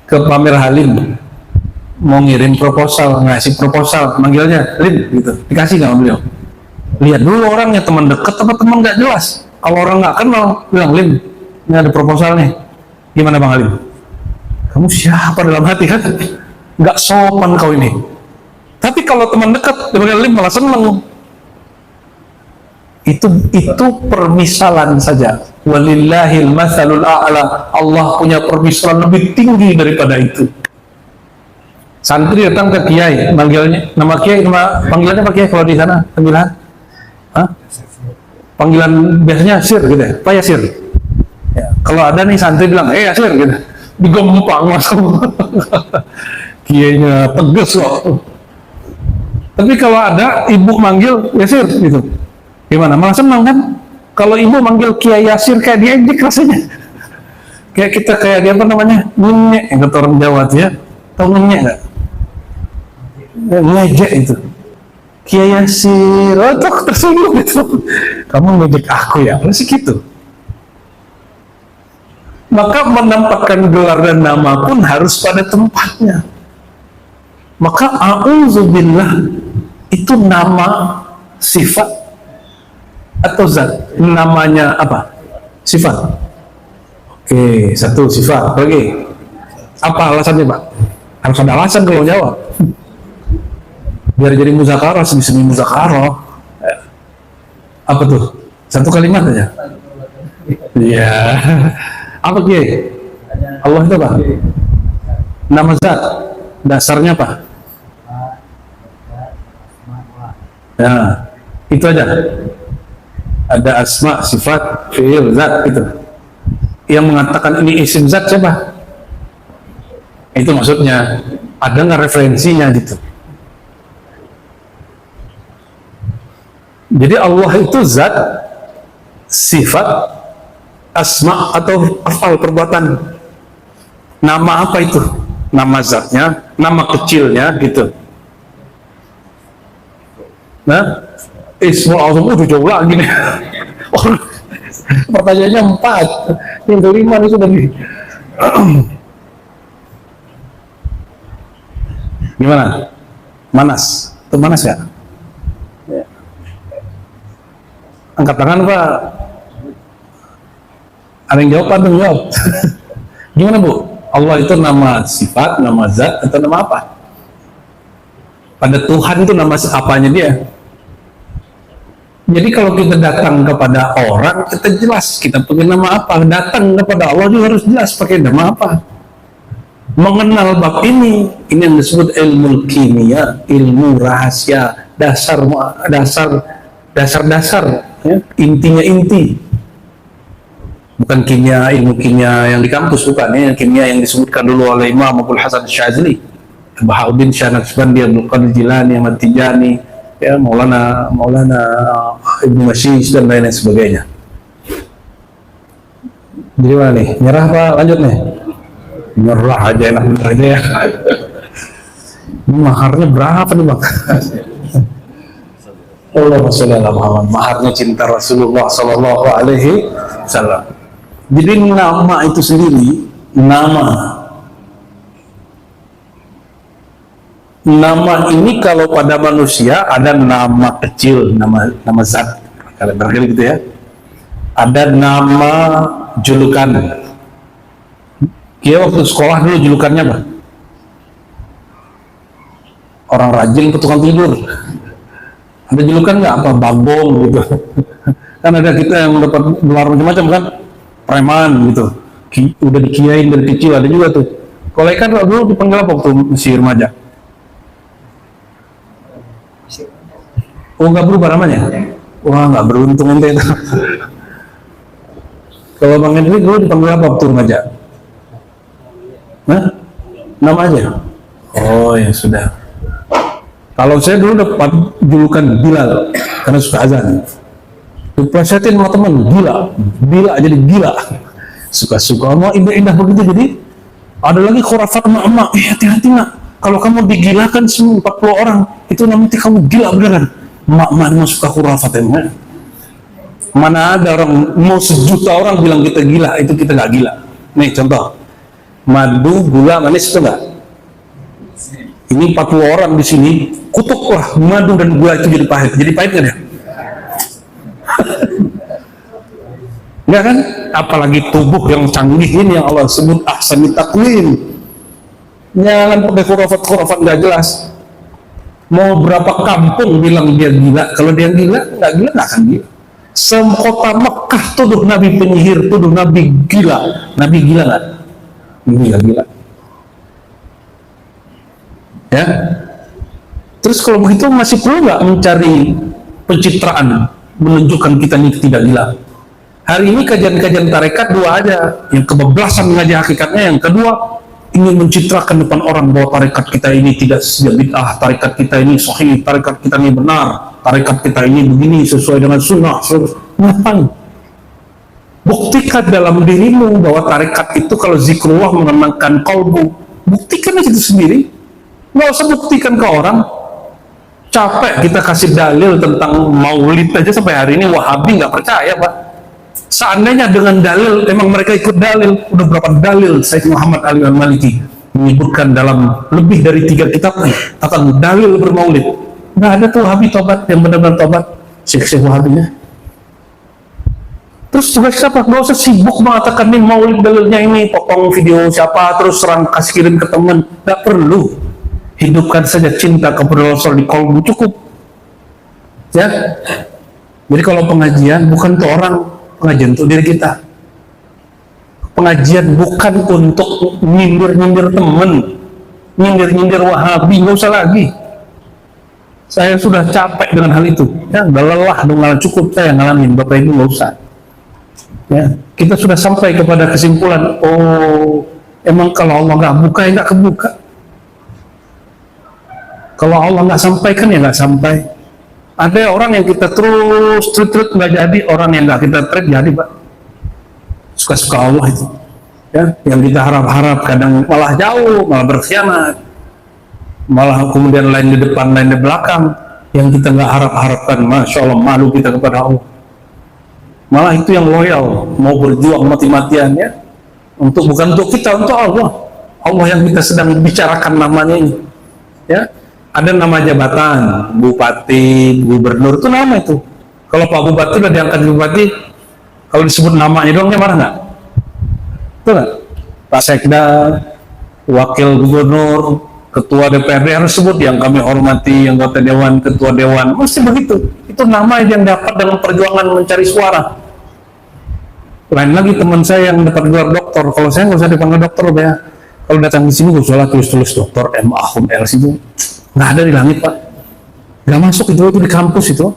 ke Pamer Halim, mau ngirim proposal, ngasih proposal, manggilnya Lim, gitu. Dikasih nggak beliau? Lihat dulu orangnya, teman dekat apa teman nggak jelas. Kalau orang nggak kenal, bilang, Lim, ini ada proposal nih. Gimana Bang Halim? Kamu siapa dalam hati kan? Nggak sopan kau ini. Tapi kalau teman dekat, dia bilang Lim, malah seneng. Itu permisalan saja. Walillahil matsalul a'la. Allah punya permisalan lebih tinggi daripada itu. Santri datang ke kiai, manggilnya nama kiai, nama panggilannya apa kiai kalau di sana? Panggilan? Hah? Panggilan biasanya Sir gitu ya, Pak Yasir. Ya, kalau ada nih santri bilang, Yasir gitu, digempang masuk. Kiainya tegas kok. Tapi kalau ada ibu manggil Yasir gitu, gimana? Malah senang kan? Kalau ibu manggil Kiai Yasir kayak diejek rasanya. Kayak kita kayak dia apa namanya? Ngenyek, yang kata orang Jawa tuh ya. Tahu ngenyek nggak? Ngejek itu. Kiai Yasir, oh tuh tersinggung gitu. Kamu ngejek aku ya? Masih gitu. Maka menempatkan gelar dan nama pun harus pada tempatnya. Maka a'udzubillah itu nama, sifat atau zat? Namanya apa? Sifat. Oke, satu sifat. Oke. Apa alasannya, Pak? Harus ada alasan kalau jawab. biar jadi muzakarah, semi muzakarah. Apa tuh? Satu kalimat aja. Iya. Apa Kiai? Allah itu apa? Nama zat. Dasarnya apa? Ya, itu aja. Ada asma, sifat, fi'il, zat itu. Yang mengatakan ini isim zat siapa? Itu maksudnya. Ada nggak referensinya gitu? Jadi Allah itu zat, sifat, asma atau afal perbuatan. Nama apa itu? Nama zatnya, nama kecilnya gitu. Nah, Ismul Azam udah jauh lagi nih. Pertanyaannya 4, yang kelima itu sudah nih. Gimana? Manas? Itu manas ya? Angkat tangan Pak. Ada yang jawab, ada yang jawab. Gimana Bu? Allah itu nama sifat, nama zat, atau nama apa? Pada Tuhan itu nama apanya dia? Jadi kalau kita datang kepada orang, kita jelas kita pakai nama apa. Datang kepada Allah juga harus jelas pakai nama apa. Mengenal bab ini yang disebut ilmu kimia, ilmu rahasia, dasar, ya, intinya inti. Bukan kimia, ilmu kimia yang di kampus, bukan ya, kimia yang disebutkan dulu oleh Imam Abdul Hasan Syazili, Bahauddin Syah Naqshbandi, Abdul Qadir Jilani, Ahmad Tijani, ya, Maulana Ibnu Masyish dan lain-lain sebagainya. Jadi mana nih? Nyerah apa lanjut nih? Nyerah aja, enak bener aja ya. Maharnya berapa nih Bang? Allahumma sholli ala Muhammad. Maharnya cinta Rasulullah sallallahu alaihi wasallam. Jadi nama itu sendiri, nama ini kalau pada manusia ada nama kecil, nama zat, barangkali gitu ya. Ada nama julukan. Dia waktu sekolah dulu julukannya apa? Orang rajin ke tukang tidur. Ada julukan nggak? Apa babong gitu? Kan ada kita yang dapat gelar macam-macam kan, preman gitu. Udah dikiain dari kecil, ada juga tuh. Kalau ikan dulu dipanggil apa waktu masih remaja? Oh, nggak berubah namanya? Wah, nggak beruntung ente itu. Kalau Bang Hendrik dulu dipanggil apa waktu remaja? Hah? Nama aja? Oh ya sudah. Kalau saya dulu dapat julukan Bilal karena suka azan. Diplesetin sama teman, gila jadi gila. Suka-suka mau indah-indah begitu. Jadi ada lagi khurafat emak-emak, hati-hati nak. Kalau kamu digilakan semua 40 orang, itu nanti kamu gila beneran. Emak-emak suka khurafat emang. Mana ada orang mau 1.000.000 orang bilang kita gila, itu kita nggak gila. Nih contoh, madu, gula, manis itu enggak? Ini 40 orang di sini, kutuklah madu dan gula itu jadi pahit. Jadi pahit nggak ya? Enggak kan? Apalagi tubuh yang canggih ini yang Allah sebut ahsani taqwim. Jangan pakai khurafat nggak jelas. Mau berapa kampung bilang dia gila, kalau dia gila nggak akan gila. Sekota Mekah tuduh Nabi penyihir, tuduh Nabi gila. Nabi gila nggak? Gila. Ya. Terus kalau begitu masih perlu nggak mencari pencitraan menunjukkan kita ini tidak gila? Hari ini kajian-kajian tarekat dua aja, yang kebablasan mengaji hakikatnya, yang kedua ingin mencitrakan depan orang bahwa tarekat kita ini tidak bid'ah, tarekat kita ini sahih, tarekat kita ini benar, tarekat kita ini begini sesuai dengan sunnah. Ngapain? Buktikan dalam dirimu bahwa tarekat itu kalau zikrullah menenangkan kalbu. Buktikan aja itu sendiri. Nggak usah buktikan ke orang. Capek kita kasih dalil tentang maulid aja sampai hari ini Wahabi nggak percaya Pak. Seandainya dengan dalil, emang mereka ikut dalil. Udah berapa dalil Sayyid Muhammad Ali Al-Maliki menyebutkan dalam lebih dari 3 kitabnya tentang dalil bermaulid. Nggak ada tuh Wahabi tobat yang benar-benar tobat. Syekh Wahabinya. Terus tugas siapa? Nggak usah sibuk mengatakan nih maulid dalilnya ini, potong video siapa terus serang kasih kirim ke teman. Nggak perlu. hidupkan saja cinta kepada Rasul di kolbu, cukup. Ya, jadi kalau pengajian bukan untuk orang, pengajian untuk diri kita. Pengajian bukan untuk nyindir-nyindir temen, nyindir-nyindir Wahabi, nggak usah lagi. Saya sudah capek dengan hal itu, ya, udah lelah dengan cukup saya ngalamin, Bapak Ibu nggak usah. Ya, kita sudah sampai kepada kesimpulan, oh, emang kalau Allah nggak buka ya nggak kebuka. Kalau Allah nggak sampaikan ya nggak sampai. Ada orang yang kita terus nggak jadi, orang yang nggak kita treat jadi, Pak. Suka-suka Allah itu. Ya, yang kita harap-harap kadang malah jauh, malah berkhianat, malah kemudian lain di depan, lain di belakang, yang kita nggak harap-harapkan. Masya Allah, malu kita kepada Allah. Malah itu yang loyal, mau berjuang mati-matian, ya, bukan untuk kita, untuk Allah. Allah yang kita sedang bicarakan namanya ini. Ya, ada nama jabatan, bupati, gubernur, itu nama itu. Kalau Pak Bupati udah diangkat bupati, kalau disebut namanya doang dia marah nggak? Betul nggak? Pak Sekda, wakil gubernur, ketua DPRD harus sebut yang kami hormati, anggota dewan, ketua dewan, mesti begitu. Itu nama yang dapat dalam perjuangan mencari suara. Lain lagi teman saya yang dapat gelar doktor, kalau saya nggak usah dipanggil dokter, ya. Kalau datang di sini gue salah tulis doktor M. Ahum LC itu nggak ada di langit, Pak. Nggak masuk itu di kampus itu.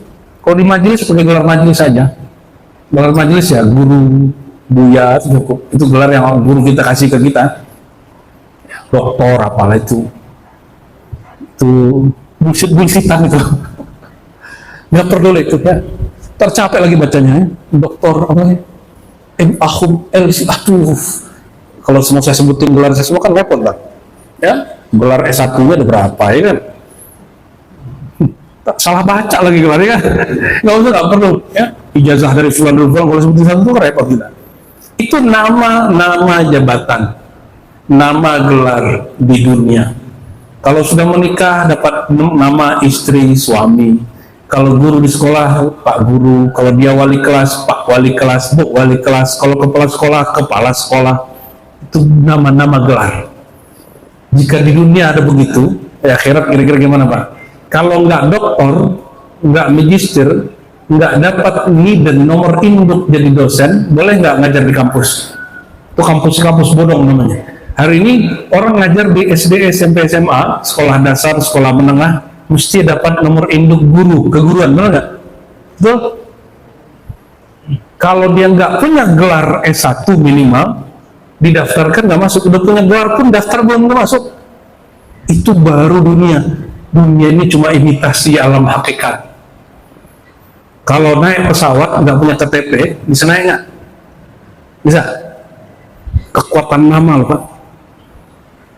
Kalau di majelis pakai gelar majelis saja. Gelar majelis ya guru, buya, cukup. Itu gelar yang guru kita kasih ke kita. Ya, doktor apalah itu bullshit-bullshitan itu. Nggak perlu itu, ya. Tercapek lagi bacanya, ya. Doktor apa ya? M. Ahum LC. Aduh, kalau semua saya sebutin gelar saya semua kan repot, Pak. Ya, gelar S1-nya ada berapa, ya kan? Salah baca lagi gelarnya kan? Nggak usah, nggak perlu, ya. Ijazah dari fulan kalau sebutin satu itu repot kita. Itu nama jabatan, nama gelar di dunia. Kalau sudah menikah dapat nama istri, suami. Kalau guru di sekolah, Pak Guru. Kalau dia wali kelas, Pak Wali kelas, Bu Wali kelas. Kalau kepala sekolah, Kepala sekolah. Itu nama-nama gelar. Jika di dunia ada begitu, ya akhirat kira-kira gimana, Pak? Kalau nggak doktor, nggak magister, nggak dapat dan nomor induk jadi dosen, boleh nggak ngajar di kampus? Itu kampus-kampus bodong namanya. Hari ini orang ngajar di SD, SMP, SMA, sekolah dasar, sekolah menengah, mesti dapat nomor induk guru, keguruan, benar nggak? Betul? Kalau dia nggak punya gelar S1 minimal, didaftarkan nggak masuk. Udah punya gelar pun daftar belum masuk. Itu baru dunia. Dunia ini cuma imitasi alam hakikat. Kalau naik pesawat nggak punya KTP, bisa naik nggak? Bisa. Kekuatan nama loh, Pak.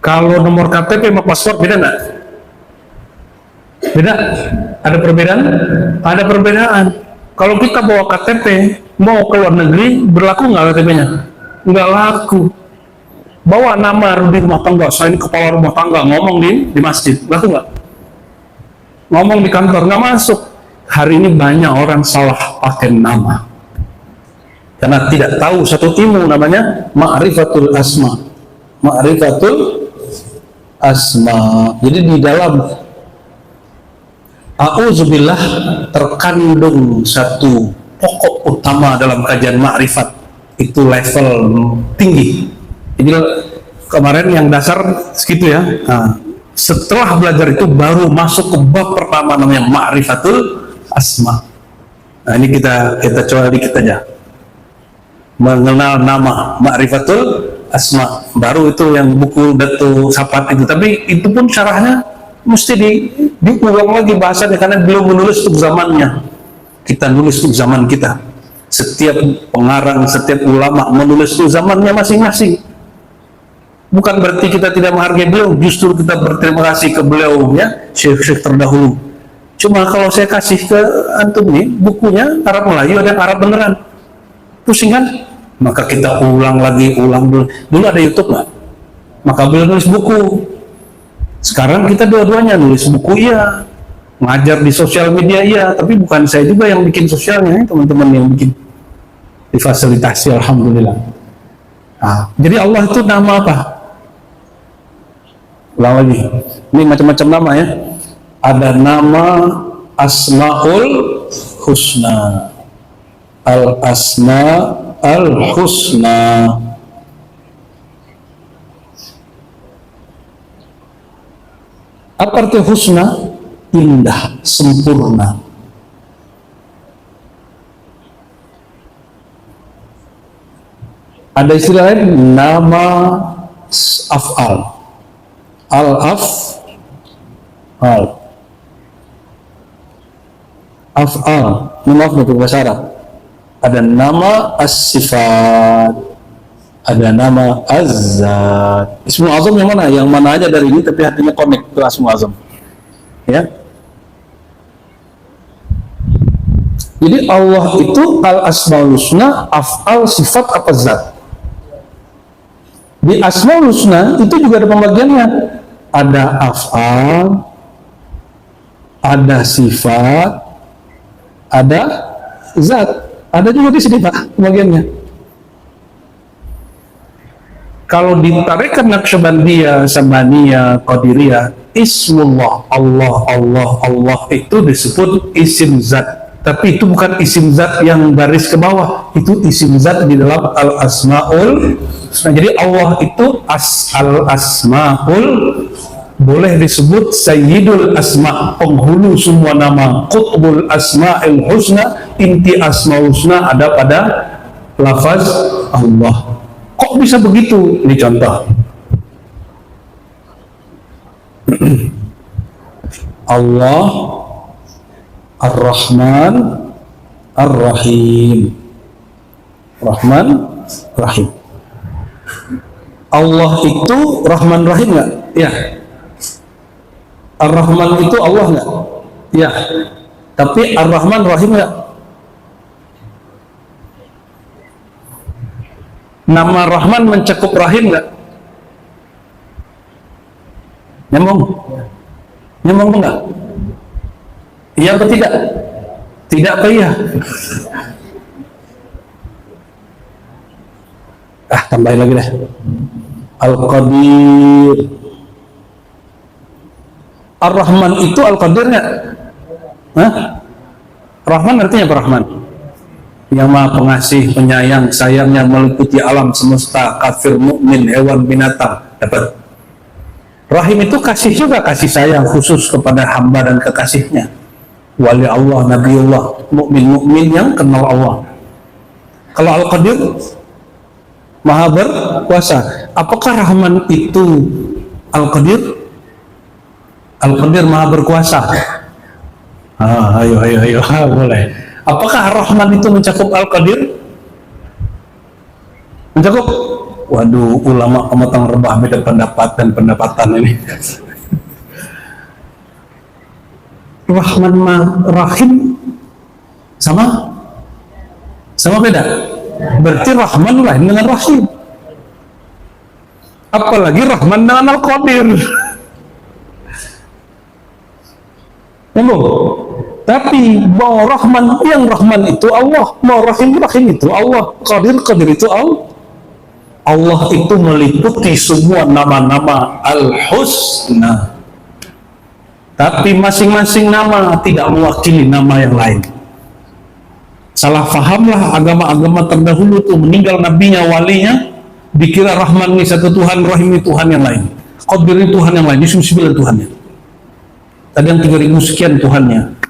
Kalau nomor KTP sama paspor beda nggak? Beda? Ada perbedaan? Ada perbedaan. Kalau kita bawa KTP, mau ke luar negeri, berlaku nggak KTP-nya? Nggak laku. Bawa nama di rumah tangga, saya ini kepala rumah tangga, ngomong di masjid, laku nggak? Ngomong di kantor, nggak masuk. Hari ini banyak orang salah pakai nama. Karena tidak tahu satu ilmu namanya ma'rifatul asma. Ma'rifatul asma. Jadi di dalam a'udzubillah terkandung satu pokok utama dalam kajian ma'rifat, itu level tinggi. Jadi kemarin yang dasar segitu ya. Nah, setelah belajar itu baru masuk ke bab pertama namanya ma'rifatul asma. Nah, ini kita coba dikit aja. Mengenal nama ma'rifatul asma. Baru itu yang buku Datu Sapat itu. Tapi itu pun syarahnya mesti diulang lagi bahasanya karena belum menulis untuk zamannya. Kita nulis untuk zaman kita. Setiap pengarang, setiap ulama menulis untuk zamannya masing-masing. Bukan berarti kita tidak menghargai beliau, justru kita berterima kasih ke beliau, ya, syekh-syekh terdahulu. Cuma kalau saya kasih ke antum nih bukunya Arab Melayu, ada Arab beneran, pusing kan? Maka kita ulang lagi, ulang dulu. Dulu ada YouTube nggak? Maka beliau nulis buku. Sekarang kita dua-duanya nulis buku, iya, ngajar di sosial media, iya, tapi bukan saya juga yang bikin sosialnya, teman-teman yang bikin, difasilitasi, alhamdulillah. Nah, jadi Allah itu nama apa? Ulang lagi. Ini macam-macam nama ya. Ada nama Asmaul Husna. Al-Asma Al-Husna. Apa arti husna? Indah, sempurna. Ada istilah lain, nama af'al. Al-af'al. Af'al. Ini maaf untuk bahasa Arab. Ada nama as-sifat. Ada nama az-zat. Ismul azam yang mana? Yang mana aja dari ini tapi hatinya connect ke Ismul azam. Ya. Jadi Allah itu al-asmaul husna, af'al, sifat, apa zat. Di asmaul husna itu juga ada pembagiannya. Ada af'al, ada sifat, ada zat. Ada juga di sini Pak pembagiannya. Kalau ditarikan Naqsyabandiyah, Samaniyah, Qadiriyah, Ismullah, Allah itu disebut isim zat. Tapi itu bukan isim zat yang baris ke bawah, itu isim zat di dalam al-asmaul. Nah, jadi Allah itu al-asmaul, boleh disebut sayyidul asma, penghulu semua nama, qutbul asma'il husna, inti asmaul husna ada pada lafaz Allah. Kok bisa begitu? Ini contoh. Allah Ar-Rahman Ar-Rahim. Rahman Rahim. Allah itu Rahman Rahim nggak? Ya. Ar-Rahman itu Allah nggak? Ya. Tapi Ar-Rahman Rahim nggak? Nama Rahman mencakup Rahim nggak? Nyambung? Nyambung enggak? Iya atau tidak? Tidak apa iya? Tambahin lagi deh. Al-Qadir. Ar-Rahman itu Al-Qadir nggak? Rahman artinya apa Rahman? Yang maha pengasih, penyayang, sayang yang meliputi alam semesta, kafir, mukmin, hewan, binatang. Dapat. Rahim itu kasih juga, kasih sayang khusus kepada hamba dan kekasihnya. Wali Allah, Nabiullah, mukmin yang kenal Allah. Kalau Al-Qadir, maha berkuasa. Apakah Rahman itu Al-Qadir? Al-Qadir maha berkuasa. Ayo, boleh. Apakah Rahman itu mencakup Al-Qadir? Mencakup? Waduh, ulama pematang rebah beda pendapat dan pendapatan ini. Rahman Rahim sama beda. Berarti Rahman lain dengan Rahim. Apalagi Rahman dengan Al-Qadir. Tapi mau Rahman, yang Rahman itu Allah, mau Rahim itu Allah, Qadir itu Allah. Allah itu meliputi semua nama-nama Al-Husna. Tapi masing-masing nama tidak mewakili nama yang lain. Salah fahamlah agama-agama terdahulu tuh, meninggal nabinya, walinya, dikira Rahman ini satu Tuhan, Rahim ini Tuhan yang lain, Qadir ini Tuhan yang lain, ini 9 Tuhannya. Tadi yang 3000 sekian Tuhannya.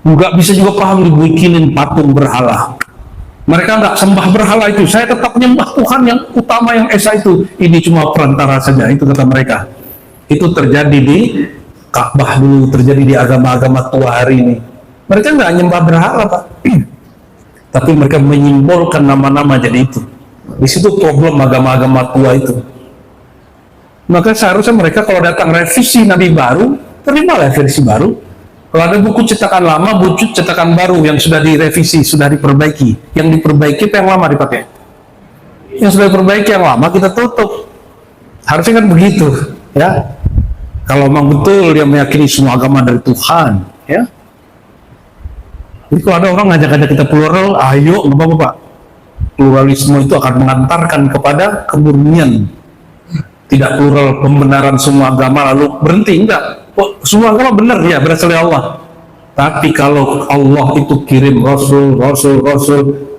Nggak bisa juga paham dibikinin patung berhala. Mereka nggak sembah berhala itu. Saya tetap menyembah Tuhan yang utama, yang esa itu. Ini cuma perantara saja, itu kata mereka. Itu terjadi di Ka'bah dulu, terjadi di agama-agama tua hari ini. Mereka nggak nyembah berhala, Pak. Tapi mereka menyimbolkan nama-nama jadi itu. Di situ problem agama-agama tua itu. Maka seharusnya mereka kalau datang revisi Nabi baru, terimalah versi baru. Kalau ada buku cetakan lama, buku cetakan baru yang sudah direvisi, sudah diperbaiki. Yang diperbaiki itu yang lama dipakai. Yang sudah diperbaiki yang lama kita tutup. Harusnya kan begitu, ya. Kalau memang betul dia meyakini semua agama dari Tuhan, ya. Jadi kalau ada orang ngajak-ngajak kita plural, ayo, nggak apa-apa, Pak. Pluralisme itu akan mengantarkan kepada kemurnian. tidak plural pembenaran semua agama lalu berhenti, enggak. Oh, semua agama benar ya, berasal dari Allah. Tapi kalau Allah itu kirim Rasul,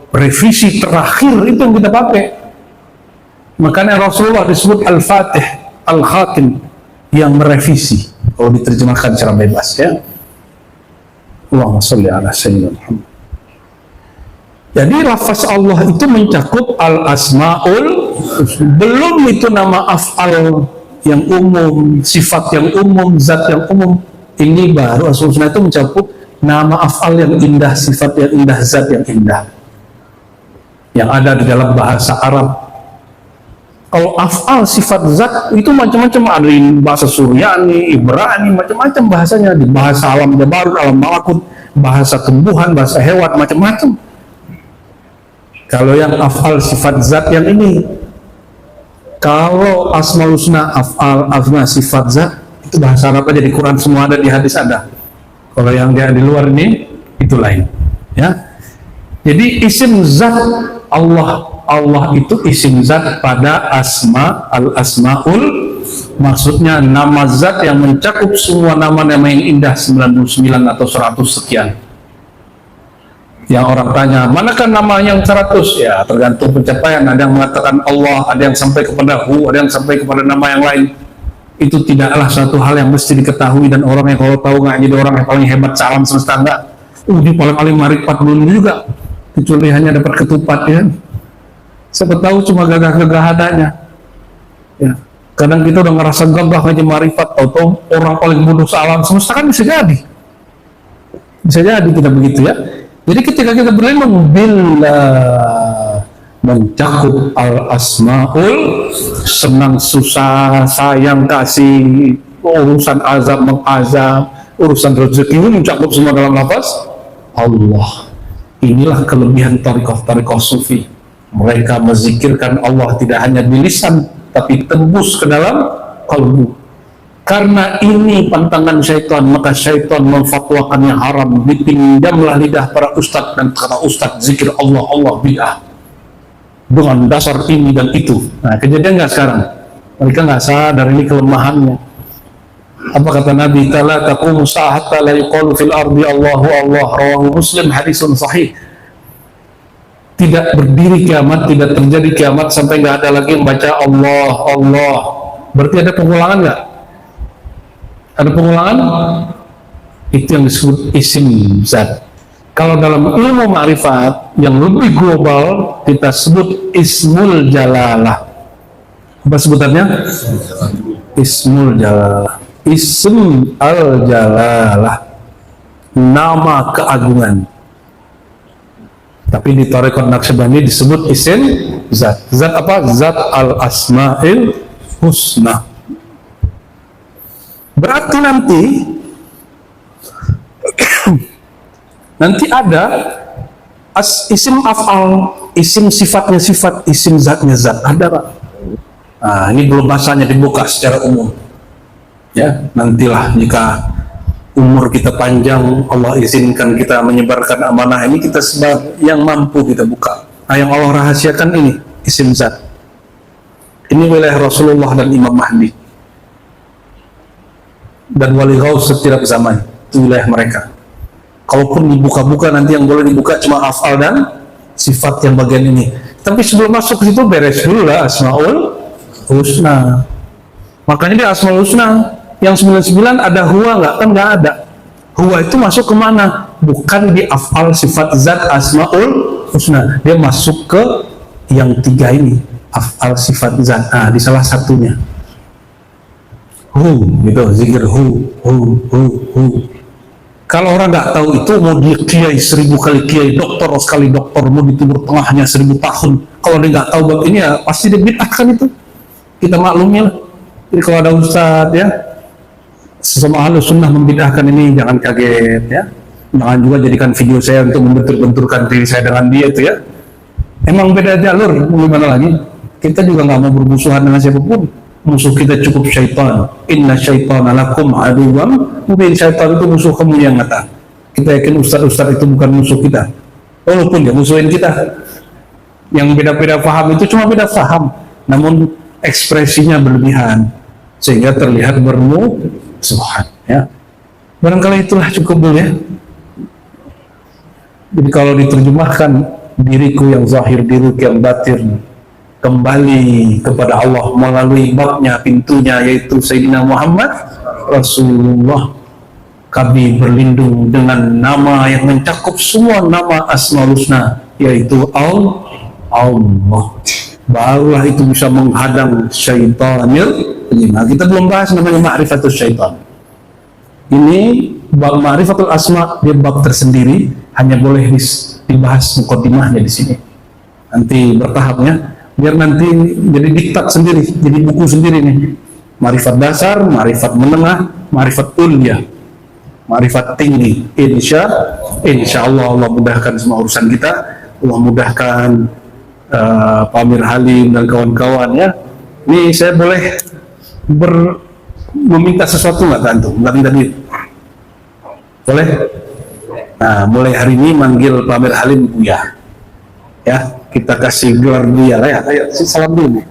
revisi terakhir itu yang kita pakai. Makanya Rasulullah disebut Al-Fatih, Al-Khatim, yang merevisi. Kalau diterjemahkan secara bebas ya. Allahumma sholli ala sayyidina Muhammad. Jadi lafaz Allah itu mencakup al-asmaul, belum itu nama af'al yang umum, sifat yang umum, zat yang umum. Ini baru Asmaul itu mencakup nama af'al yang indah, sifat yang indah, zat yang indah, yang ada di dalam bahasa Arab. Kalau af'al, sifat, zat itu macam-macam, ada di bahasa Suryani, Ibrani, macam-macam bahasanya, di bahasa alam jabarut, alam malakut, bahasa tumbuhan, bahasa hewan, macam-macam. Kalau yang af'al, sifat, zat yang ini, kalau Asmaul Husna, af'al, asma, sifat, zat, itu bahasa Arab aja, di Quran semua ada, di hadis ada. Kalau yang dia di luar ini, itu lain. Ya. Jadi isim zat Allah itu isim zat pada asma, al-asmaul, maksudnya nama zat yang mencakup semua nama-nama yang indah, 99 atau 100 sekian. Yang orang tanya, manakah nama yang 100? Ya tergantung pencapaian, ada yang mengatakan Allah, ada yang sampai kepada Hu, ada yang sampai kepada nama yang lain. Itu tidaklah suatu hal yang mesti diketahui, dan orang yang kalau tahu nggak jadi orang yang paling hebat salam semesta, enggak. Dia paling marifat belum juga, kecuali hanya dapat ketupat ya. Siapa tahu cuma gagah-gagah adanya ya. Kadang kita udah ngerasa gagah aja marifat, atau orang paling bodoh salam semesta, kan bisa jadi kita begitu ya. Jadi ketika kita berlindung bila mencakup al-asmaul, senang susah, sayang kasih, urusan azab mengazab, urusan rezeki mencakup semua dalam lafaz Allah. Inilah kelebihan tariqah sufi. Mereka menzikirkan Allah tidak hanya di lisan, tapi tembus ke dalam kalbu. Karena ini pantangan syaitan, maka syaitan memfatwakannya haram. Dipinjamlah lidah para ustadz, dan kata ustadz zikir Allah bid'ah dengan dasar ini dan itu. Nah, kejadian nggak sekarang? Mereka nggak sadar ini kelemahannya. Apa kata Nabi? La taqumu sa'ata la yuqalu fil ardi Allahu Allah, rawahu Muslim, hadisun sahih. Tidak berdiri kiamat, tidak terjadi kiamat sampai nggak ada lagi yang baca Allah. Berarti ada pengulangan nggak? Ada pengulangan? Itu yang disebut isim zat. Kalau dalam ilmu ma'rifat yang lebih global, kita sebut ismul jalalah. Apa sebutannya? Ismul jalalah. Ism al-jalalah, nama keagungan. Tapi di Thariqat Naqsyabandi disebut isim zat. Zat apa? Zat al-asma'il husna. Berarti nanti ada isim af'al, isim sifatnya sifat, isim zatnya zat. Ada Pak? Nah, ini belum bahasanya dibuka secara umum. Ya, nantilah jika umur kita panjang, Allah izinkan kita menyebarkan amanah ini, kita sebab yang mampu kita buka. Nah, yang Allah rahasiakan ini isim zat. Ini wilayah Rasulullah dan Imam Mahdi dan wali ghaus setiap zaman, itu wilayah mereka. Kalaupun dibuka-buka, nanti yang boleh dibuka cuma af'al dan sifat yang bagian ini. Tapi sebelum masuk ke situ beres dulu lah Asmaul Husna. Makanya di Asmaul Husna yang 99 ada huwa nggak? Kan nggak ada. Huwa itu masuk ke mana? Bukan di af'al, sifat, zat, Asmaul Husna. Dia masuk ke yang tiga ini, af'al, sifat, zat. Nah, di salah satunya hu, gitu, zikir hu. Kalau orang nggak tahu itu, mau dia kiai 1000 kali kiai, dokter sekali dokter, mau di timur tengahnya 1000 tahun, kalau dia nggak tahu bab ini ya pasti dia bid'ahkan itu. Kita maklumi lah. Jadi kalau ada ustadz ya, sesama ahlu sunnah membid'ahkan ini, jangan kaget ya. Jangan juga jadikan video saya untuk membentur-benturkan diri saya dengan dia itu ya. Emang beda jalur, gimana lagi? Kita juga nggak mau bermusuhan dengan siapapun. Musuh kita cukup syaitan. Inna syaitana lakum aduwwam mubin. Syaitan itu musuh kamu yang nyata. Kita yakin ustadz-ustadz itu bukan musuh kita, walaupun dia musuhin kita. Yang beda-beda paham itu cuma beda paham, namun ekspresinya berlebihan sehingga terlihat bermusuhan, ya. Barangkali itulah cukup dulu, ya. Jadi kalau diterjemahkan, diriku yang zahir, diriku yang batin kembali kepada Allah melalui babnya, pintunya, yaitu Sayyidina Muhammad Rasulullah. Kami berlindung dengan nama yang mencakup semua nama Asmaul Husna, yaitu Allah. Barulah itu bisa menghadang syaitanir. Nah, kita belum bahas namanya ma'rifatus syaitan. Ini bab ma'rifatul asma, dia bab tersendiri, hanya boleh dibahas mukaddimahnya di sini. Nanti bertahapnya, biar nanti jadi diktat sendiri, jadi buku sendiri nih. Ma'rifat dasar, ma'rifat menengah, ma'rifat ulya, ma'rifat tinggi. Insya Allah, Allah mudahkan semua urusan kita. Allah mudahkan Pak Amir Halim dan kawan-kawan, ya. Ini saya boleh meminta sesuatu nggak Tantu? Nggak minta duit? Boleh? Nah, mulai hari ini manggil Pak Amir Halim Buya, ya. Kita kasih gelar Buya lah, ya. Ayo, salam dulu.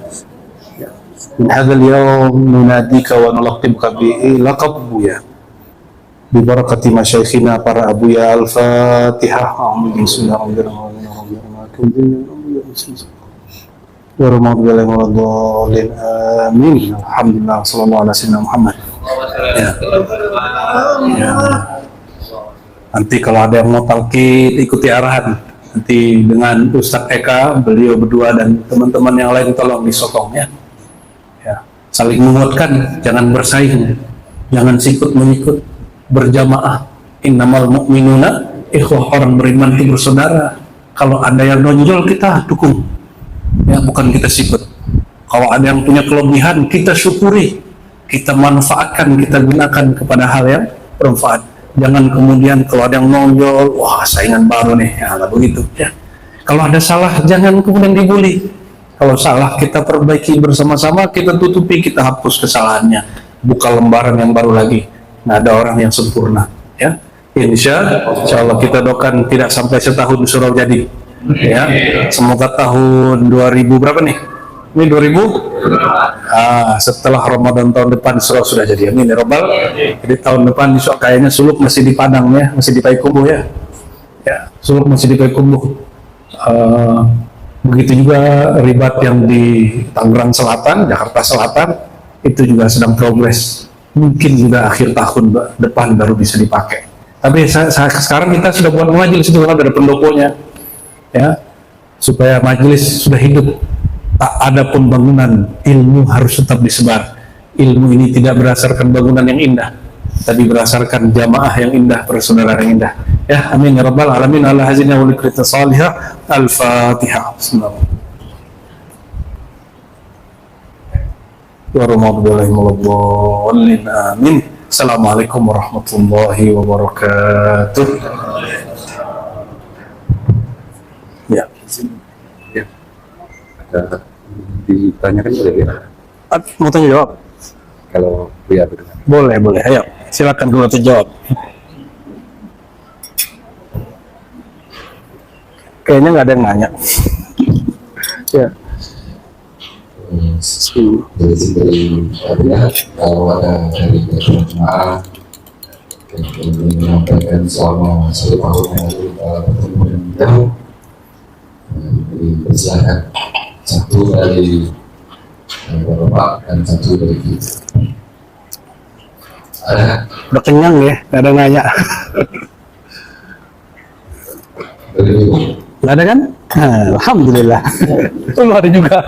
Min hadzal yaum nunadika wa nulaqibuka bi laqab Buya. Bi barakati masyayikhina para abuya. Al-Fatihah. Amin. Alhamdulillah. Sallallahu alaihi wasallam Muhammad. Ya. Ya. Nanti kalau ada yang mau talqin, ikuti arahan. Nanti dengan Ustadz Eka, beliau berdua dan teman-teman yang lain tolong disokong, ya. Ya. Saling menguatkan, jangan bersaing, jangan sikut menyikut, berjamaah. Innamal mu'minuna ikhwah, orang beriman itu bersaudara. Kalau ada yang nonjol, kita dukung, ya, bukan kita sikut. Kalau ada yang punya kelebihan, kita syukuri, kita manfaatkan, kita gunakan kepada hal yang bermanfaat. Jangan kemudian kalau ada yang nonjol, wah saingan baru nih, ya nggak begitu, ya. Kalau ada salah, jangan kemudian dibully. Kalau salah, kita perbaiki bersama-sama, kita tutupi, kita hapus kesalahannya, buka lembaran yang baru lagi. Nggak ada orang yang sempurna, ya. Insya Allah kita doakan tidak sampai setahun surau jadi, ya. Semoga tahun 2000 berapa nih? Ini 2000? Setelah Ramadan tahun depan surau sudah jadi. Amin ya Rabbal. Jadi tahun depan besok kayaknya suluk masih di Padang, ya, masih di Payakumbuh, ya. Ya, suluk masih di Payakumbuh. Begitu juga ribat yang di Tangerang Selatan, Jakarta Selatan, itu juga sedang progres. Mungkin juga akhir tahun depan baru bisa dipakai. Tapi sekarang kita sudah buat majelis itu, ada pendoponya, ya, supaya majelis sudah hidup. Tak ada pun bangunan, ilmu harus tetap disebar. Ilmu ini tidak berdasarkan bangunan yang indah, tapi berdasarkan jamaah yang indah, persaudaraan yang indah. Ya, amin ya rabbal alamin. Ala hazina wa likrita salihah. Al-Fatihah. Bismillahirrahmanirrahim. Amin. Assalamualaikum warahmatullahi wabarakatuh. Ya. Ditanyakan boleh, ya? Mau tanya jawab? Kalau Buya berdengar. Boleh. Ayo, silakan kalau terjawab. Kayaknya nggak ada yang nanya. Ya. Dari kalau ada dari jemaah yang menyampaikan selama 1 tahun yang lalu kita bertemu dengan beliau, dipersilakan satu dari Bapak dan satu dari kita. Ada? Udah kenyang ya, nggak ada yang nanya. Nggak ada kan? Alhamdulillah. Itu ada juga.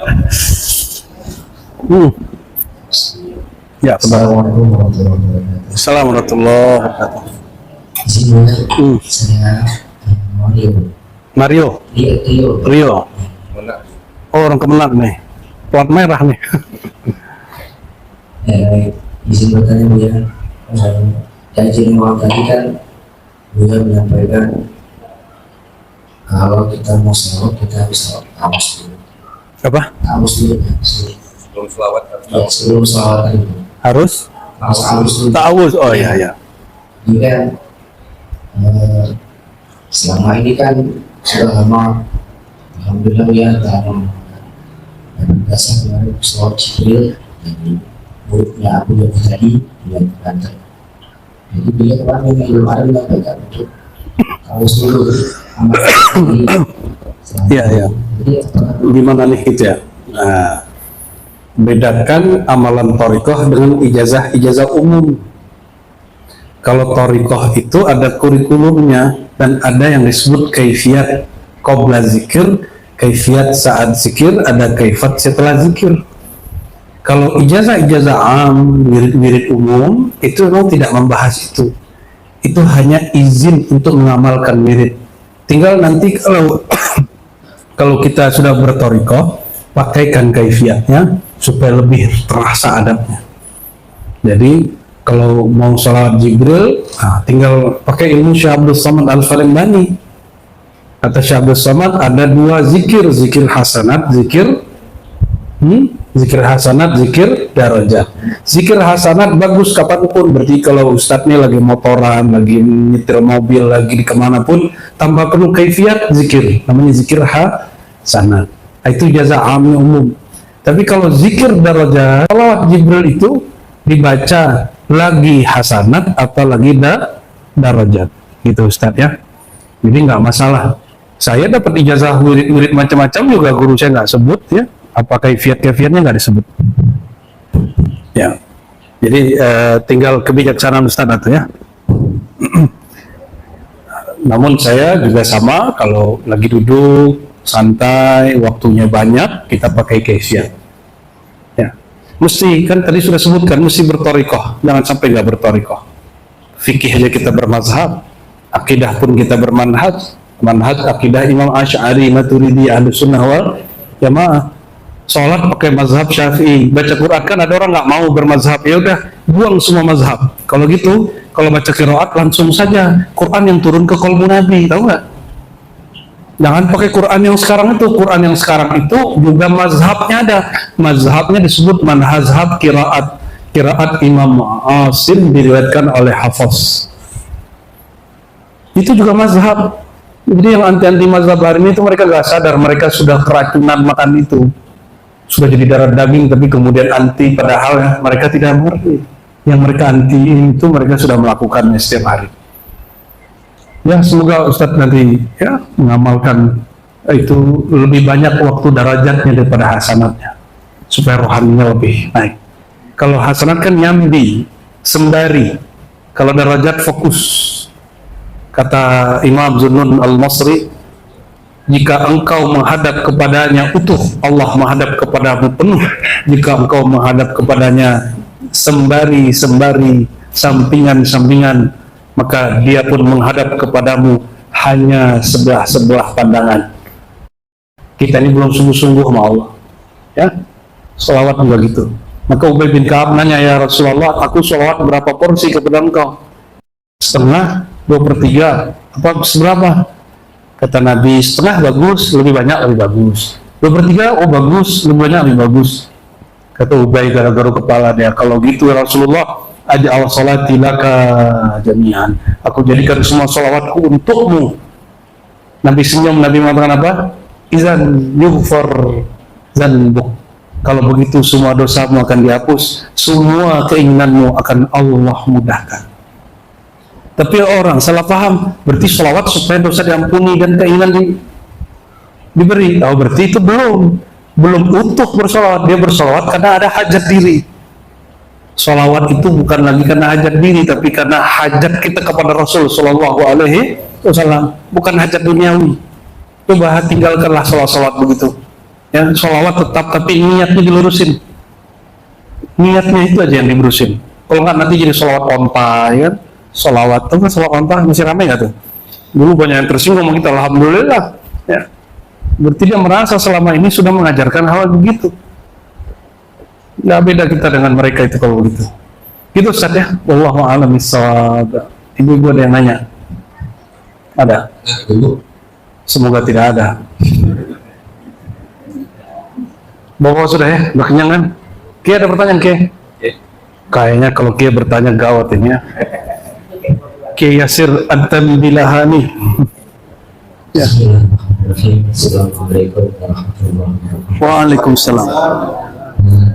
Ya, Assalamualaikum warahmatullahi wabarakatuh. Assalamualaikum warahmatullahi wabarakatuh. Saya Mario. Rio. Oh, orang Kemenang nih. Plat merah nih. Izin bertanya Buya, izin mohon tadi kan Buya menyampaikan kalau kita mau selawat kita harus tamus dulu. Apa? Tamus dulu. Sebelum selawat tadi. Harus Dulu. ta'awuz. Oh iya. Ini kan selama ini kan sudah lama, alhamdulillah ya, dan biasa kemarin pesawat Jibril dari muridnya Abu Bakar tadi yang Banten. Jadi beliau kemarin belum ada menyampaikan untuk kamus dulu amal ini. Iya, iya. Jadi apakah Gimana nih gitu ya? Nah, bedakan amalan thariqah dengan ijazah umum. Kalau thariqah itu ada kurikulumnya dan ada yang disebut kaifiyat qabla zikir, kaifiyat saat zikir, ada kaifat setelah zikir. Kalau ijazah am, wirid umum, itu memang tidak membahas itu. Itu hanya izin untuk mengamalkan wirid. Tinggal nanti kalau kalau kita sudah berthariqah, pakaikan kaifiyatnya supaya lebih terasa adabnya. Jadi kalau mau sholawat Jibril, tinggal pakai ilmu Syekh Abdul Samad Al-Falembani. Kata Syekh Abdul Samad ada dua zikir, zikir hasanat, zikir hasanat, zikir darajat. Zikir hasanat bagus kapanpun, berarti kalau ustadznya lagi motoran, lagi nyetir mobil, lagi di kemana pun, tanpa perlu kaifiyat zikir, namanya zikir hasanat. Itu ijazah amnya umum. Tapi kalau zikir darajat, sholawat Jibril itu dibaca lagi hasanat atau lagi darajat, gitu Ustadz ya. Jadi nggak masalah. Saya dapat ijazah wirid macam-macam juga guru saya nggak sebut ya. Apa kaifiat-kaifiatnya nggak disebut. Ya. Jadi tinggal kebijaksanaan Ustadz atau ya. Namun saya juga sama, kalau lagi duduk santai, waktunya banyak, kita pakai kaifiat. Ya. Mesti, kan tadi sudah sebutkan, mesti berthariqah, jangan sampai nggak berthariqah. Fikih aja kita bermazhab, akidah pun kita bermanhaj, manhaj akidah Imam Asy'ari, Maturidi, Ahlus Sunnah wal Jamaah. Sholat pakai mazhab Syafi'i, baca Quran kan ada orang nggak mau bermazhab, ya udah buang semua mazhab. Kalau gitu, kalau baca qiraat langsung saja Quran yang turun ke qalbu Nabi, tahu nggak? Jangan pakai Quran yang sekarang itu. Quran yang sekarang itu juga mazhabnya ada. Mazhabnya disebut manhazhab qiraat. Qiraat Imam Asim diriwayatkan oleh Hafiz. Itu juga mazhab. Jadi yang anti-anti mazhab hari ini itu mereka nggak sadar, mereka sudah keracunan makan itu. Sudah jadi darah daging, tapi kemudian anti, padahal ya, mereka tidak mengerti. Yang mereka anti itu mereka sudah melakukannya setiap hari. Ya, semoga Ustadz nanti ya mengamalkan itu lebih banyak waktu darajatnya daripada hasanatnya, supaya rohaninya lebih naik. Kalau hasanat kan nyambi, sembari. Kalau derajat fokus. Kata Imam Zunnun Al-Masri, jika engkau menghadap kepadanya utuh, Allah menghadap kepadamu penuh. Jika engkau menghadap kepadanya sembari, sampingan, maka dia pun menghadap kepadamu hanya sebelah pandangan. Kita ini belum sungguh-sungguh sama Allah. Ya, sholawat juga gitu. Maka Ubay bin Ka'ab nanya, ya Rasulullah, aku sholawat berapa porsi kepada engkau? Setengah, 2/3, apa seberapa? Kata Nabi, setengah bagus, lebih banyak lebih bagus. 2/3, oh bagus, lebih banyak lebih bagus. Kata Ubay garuk-garuk kepala dia, kalau gitu ya Rasulullah, aj'al sholati laka jami'an. Aku jadikan semua sholawatku untukmu. Nabi senyum, Nabi mengatakan apa? Izan yughfar zanbuk. Kalau begitu semua dosamu akan dihapus, semua keinginanmu akan Allah mudahkan. Tapi orang salah paham, berarti sholawat supaya dosa diampuni dan keinginan diberi. Oh, berarti itu belum utuh bersolawat. Dia bersolawat karena ada hajat diri. Sholawat itu bukan lagi karena hajat diri, tapi karena hajat kita kepada Rasul Shallallahu Alaihi Wasallam, bukan hajat duniawi. Coba tinggalkanlah sholawat begitu. Ya, sholawat tetap, tapi niatnya dilurusin. Niatnya itu aja yang dilurusin. Kalau nggak nanti jadi sholawat onta, ya. Sholawat, tuh kan sholawat onta masih ramai nggak tuh? Dulu banyak yang tersinggung sama kita, alhamdulillah. Ya. Berarti dia merasa selama ini sudah mengajarkan hal begitu. Nggak beda kita dengan mereka itu kalau begitu. Gitu Ustaz ya. Wallahu a'lam bishawab. Ibu ada yang nanya? Ada? Semoga tidak ada. Bapak sudah ya? Udah kenyang kan? Ki ada pertanyaan Ki? Kayaknya kalau Ki bertanya gawat ini ya. Ki Yasir At-Tambilahani. Ya. Bismillahirrahmanirrahim. Assalamualaikum warahmatullahi wabarakatuh. Waalaikumsalam.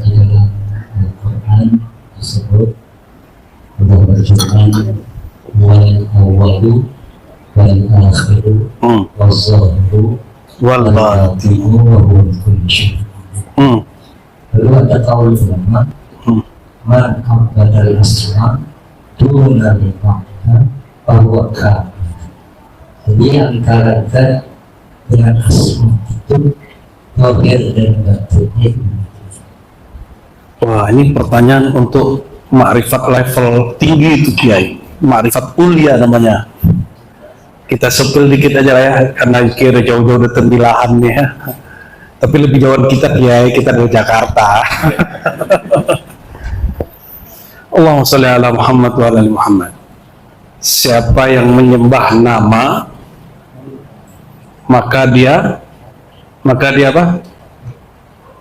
Di dalam Al-Quran disebut Allah berfirman wal awwalu wal akhiru wal zahiru Wal wal batinu wa huwa bi kulli syai'in. Lalu ada kaul ulama man abadal asma dunal ma'na bahwa kafir. Jadi yang dikarenakan dengan asma itu zahir dan batinnya. Wah, ini pertanyaan untuk makrifat level tinggi itu Kiai. Makrifat ulia namanya. Kita sepil dikit aja lah ya, karena kira jauh-jauh datang di lahan nih ya. Tapi lebih jauh kita Kiai, kita dari Jakarta. Allahumma sholli ala Muhammad wa ala ali Muhammad. Siapa yang menyembah nama, maka dia apa?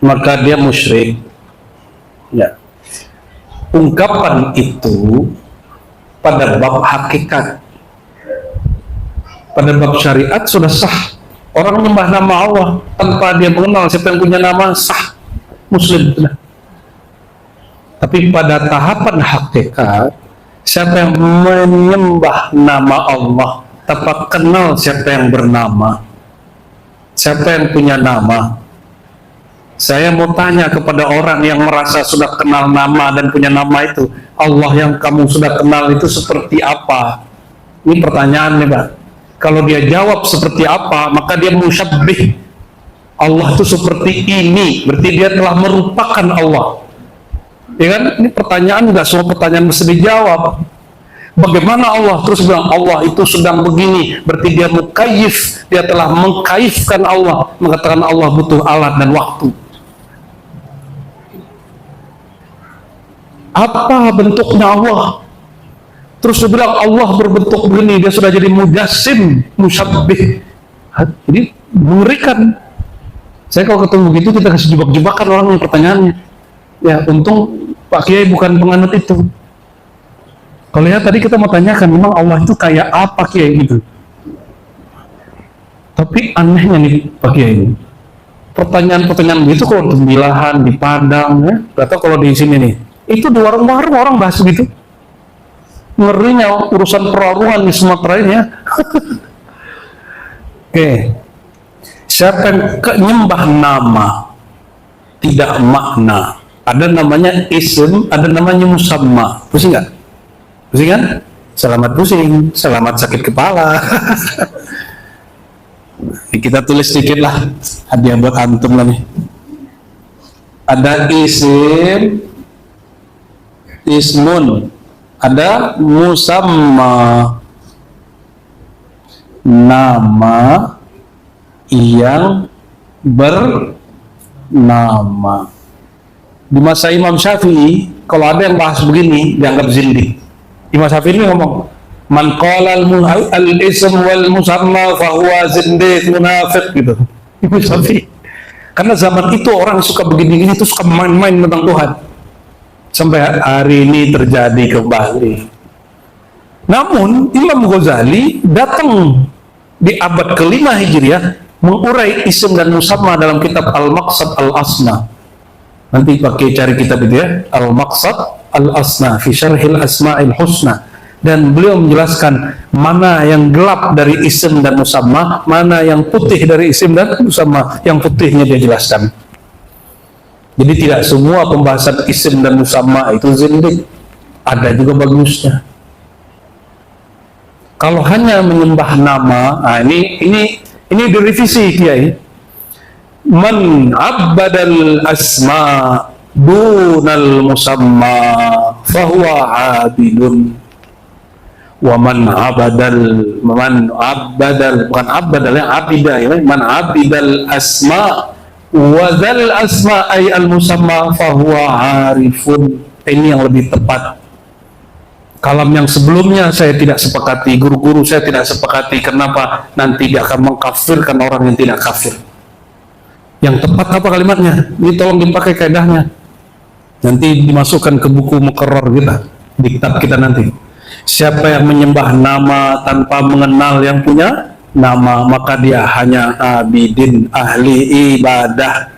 Maka dia musyrik. Ya. Ungkapan itu pada bab hakikat, pada bab syariat sudah sah. Orang menyembah nama Allah tanpa dia mengenal siapa yang punya nama, sah, muslim sudah. Tapi pada tahapan hakikat, siapa yang menyembah nama Allah tanpa kenal siapa yang bernama, siapa yang punya nama. Saya mau tanya kepada orang yang merasa sudah kenal nama dan punya nama itu, Allah yang kamu sudah kenal itu seperti apa? Ini pertanyaan nih Pak. Kalau dia jawab seperti apa, maka dia musyabbih. Allah itu seperti ini, berarti dia telah merupakan Allah. Ya kan? Ini pertanyaan, nggak semua pertanyaan bisa dijawab. Bagaimana Allah? Terus bilang Allah itu sedang begini, berarti dia mukayif, dia telah mengkaifkan Allah, mengatakan Allah butuh alat dan waktu. Apa bentuknya Allah? Terus dia bilang Allah berbentuk begini, dia sudah jadi mujassim, musyabbih. Jadi mengerikan. Saya kalau ketemu begitu kita kasih jebak-jebakan orang yang pertanyaannya. Ya untung Pak Kiai bukan penganut itu. Kalau ya tadi kita mau tanyakan memang Allah itu kayak apa Kiai gitu. Tapi anehnya nih Pak Kiai, pertanyaan-pertanyaan begitu kalau di Milahan, di Padang ya, atau kalau di sini nih, itu di warung-warung orang bahas begitu. Ngerinya urusan perwarungan di Sumatera ini ya. Oke. Siapa yang nyembah nama tidak makna, ada namanya ism, ada namanya musamma. Pusing nggak? Pusing kan? Selamat pusing, selamat sakit kepala. Kita tulis sedikit lah, hadiah buat antum lah nih. Ada isim, ismun, ada musamma, nama yang bernama. Di masa Imam Syafi'i, kalau ada yang bahas begini, dianggap zindik. Imam Syafi'i ini ngomong, man qala al-ism wal musamma fahuwa zindik munafiq gitu. Imam Syafi'i. Karena zaman itu orang suka begini-gini, itu suka main-main tentang Tuhan. Sampai hari ini terjadi kembali. Namun Imam Ghazali datang di abad ke-5 Hijriah mengurai isim dan musamma dalam kitab Al-Maqsad Al-Asna. Nanti pakai cari kitab itu ya, Al-Maqsad Al-Asna fi Syarhil Asma'il Husna. Dan beliau menjelaskan mana yang gelap dari isim dan musamma, mana yang putih dari isim dan musamma. Yang putihnya dia jelaskan. Jadi tidak semua pembahasan isim dan musamma itu zindik. Ada juga bagusnya. Kalau hanya menyembah nama, nah ini direvisi Kiai. Man abbadal asma dunal musamma fahuwa abidun. Wa man abadal bukan abadal yang abidah ya, man abidal asma wa dzal asma ay al musamma fahuwa arifun. Ini yang lebih tepat. Kalam yang sebelumnya saya tidak sepakati, guru-guru saya tidak sepakati. Kenapa? Nanti dia akan mengkafirkan orang yang tidak kafir. Yang tepat apa kalimatnya? Ini tolong dipakai kaidahnya. Nanti dimasukkan ke buku muqarrar kita, diktat kita nanti. Siapa yang menyembah nama tanpa mengenal yang punya nama, maka dia hanya abidin, ahli ibadah.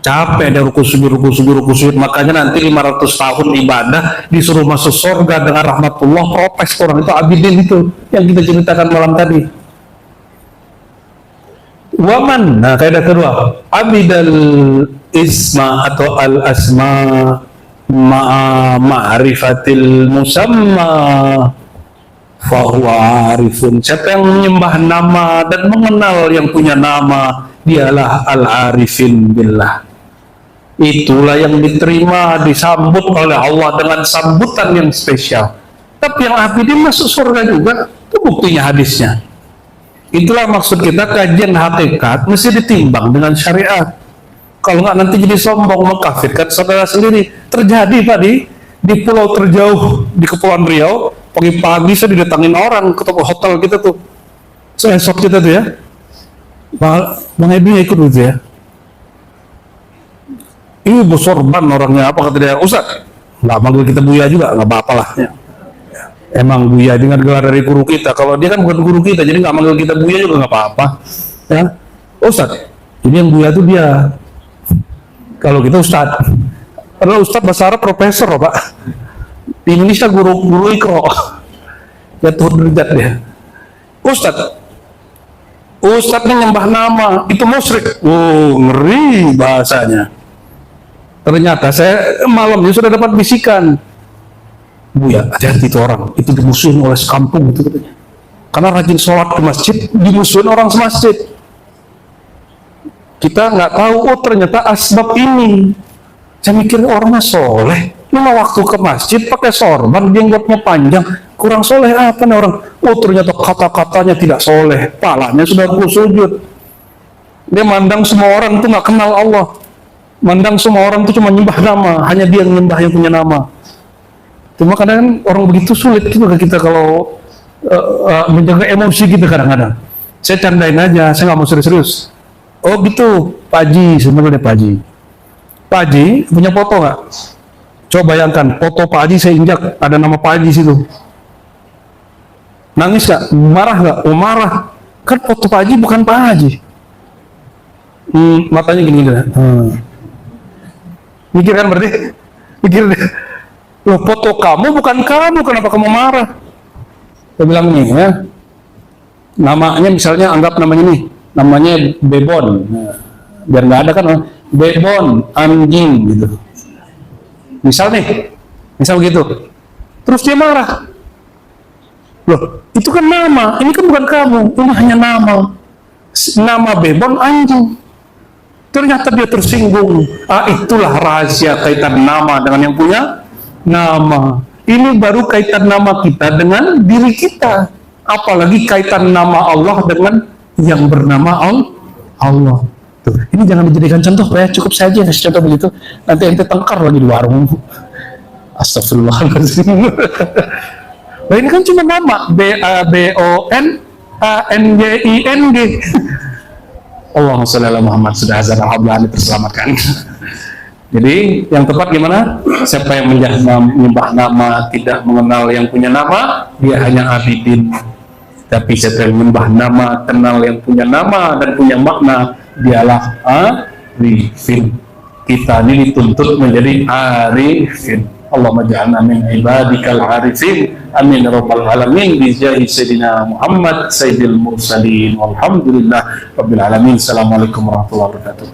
Capek ada ruku sujud, makanya nanti 500 tahun ibadah disuruh masuk surga dengan rahmatullah, protes orang itu abidin itu yang kita ceritakan malam tadi. Waman, nah kaidah kedua, abidal isma atau al asma ma'a ma'rifatil musamma fahuwa arifun. Siapa yang menyembah nama dan mengenal yang punya nama, dialah al-arifin billah. Itulah yang diterima, disambut oleh Allah dengan sambutan yang spesial. Tapi yang abidin masuk surga juga, itu buktinya hadisnya. Itulah maksud kita, kajian hakikat mesti ditimbang dengan syariat. Kalau nggak nanti jadi sombong, mengkafirkan saudara sendiri. Terjadi tadi di pulau terjauh di Kepulauan Riau, pagi-pagi saya didatangin orang ke toko hotel kita tuh, esok kita tuh ya, Bang Edwin ikut gitu ya. Ini sorban orangnya, apa kata dia, Ustaz, nggak manggil kita Buya juga, nggak apa-apa lah ya. Emang Buya dengan gelar dari guru kita, kalau dia kan bukan guru kita, jadi nggak manggil kita Buya juga nggak apa-apa ya. Ustaz, ini yang Buya tuh dia, kalau kita Ustaz, padahal Ustaz bahasa Arab profesor Pak, di Indonesia guru ikro, ya turun derajat dia. Ustadznya nyembah nama, itu musyrik. Oh, ngeri bahasanya. Ternyata saya malamnya sudah dapat bisikan, Buya, hati-hati itu orang, itu dimusuhin oleh sekampung itu katanya. Karena rajin sholat ke masjid, dimusuhin orang semasjid. Kita nggak tahu, oh ternyata asbab ini. Saya mikir orangnya soleh, lima waktu ke masjid pakai sorban, jenggotnya panjang, kurang soleh apa nih orang? Oh ternyata kata-katanya tidak soleh, palanya sudah sujud. Dia mandang semua orang itu nggak kenal Allah, mandang semua orang itu cuma nyembah nama, hanya dia yang nyembah yang punya nama. Cuma kadang orang begitu sulit juga kita kalau menjaga emosi kita kadang-kadang. Saya candain aja, saya nggak mau serius-serius. Oh gitu, Pak Haji, sebenarnya Pak Haji. Pak Haji punya foto nggak? Coba bayangkan, foto Pak Haji saya injak, ada nama Pak Haji situ. Nangis nggak? Marah nggak? Oh marah. Kan foto Pak Haji bukan Pak Haji. Matanya gini deh. Mikir kan berarti? Mikir deh. Loh, foto kamu bukan kamu, kenapa kamu marah? Saya bilang nih ya. Namanya misalnya, anggap namanya nih, namanya Bebon. Nah, biar nggak ada kan, Bebon anjing gitu. Misal gitu. Terus dia marah. Loh, itu kan nama, ini kan bukan kamu, ini hanya nama. Nama Bebon anjing. Ternyata dia tersinggung. Itulah rahasia kaitan nama dengan yang punya nama. Ini baru kaitan nama kita dengan diri kita. Apalagi kaitan nama Allah dengan yang bernama Allah. Tuh, ini jangan dijadikan contoh ya, cukup saja kasih contoh begitu. Nanti ente tengkar lagi di warung. Astagfirullahaladzim. Nah, ini kan cuma nama, BABONANJING. Allahumma sholli ala Muhammad, sudah azan alhamdulillah terselamatkan. Jadi yang tepat gimana? Siapa yang menyembah nama tidak mengenal yang punya nama, dia hanya abidin. Tapi siapa yang menyembah nama, kenal yang punya nama dan punya makna, dialah arifin. Kita ini dituntut menjadi arifin. Allahumma ja'alna min ibadikal arifin. Amin ya rabbal alamin. Bijahi sayyidina Muhammad sayyidil mursalin. Walhamdulillah rabbil alamin. Assalamualaikum warahmatullahi wabarakatuh.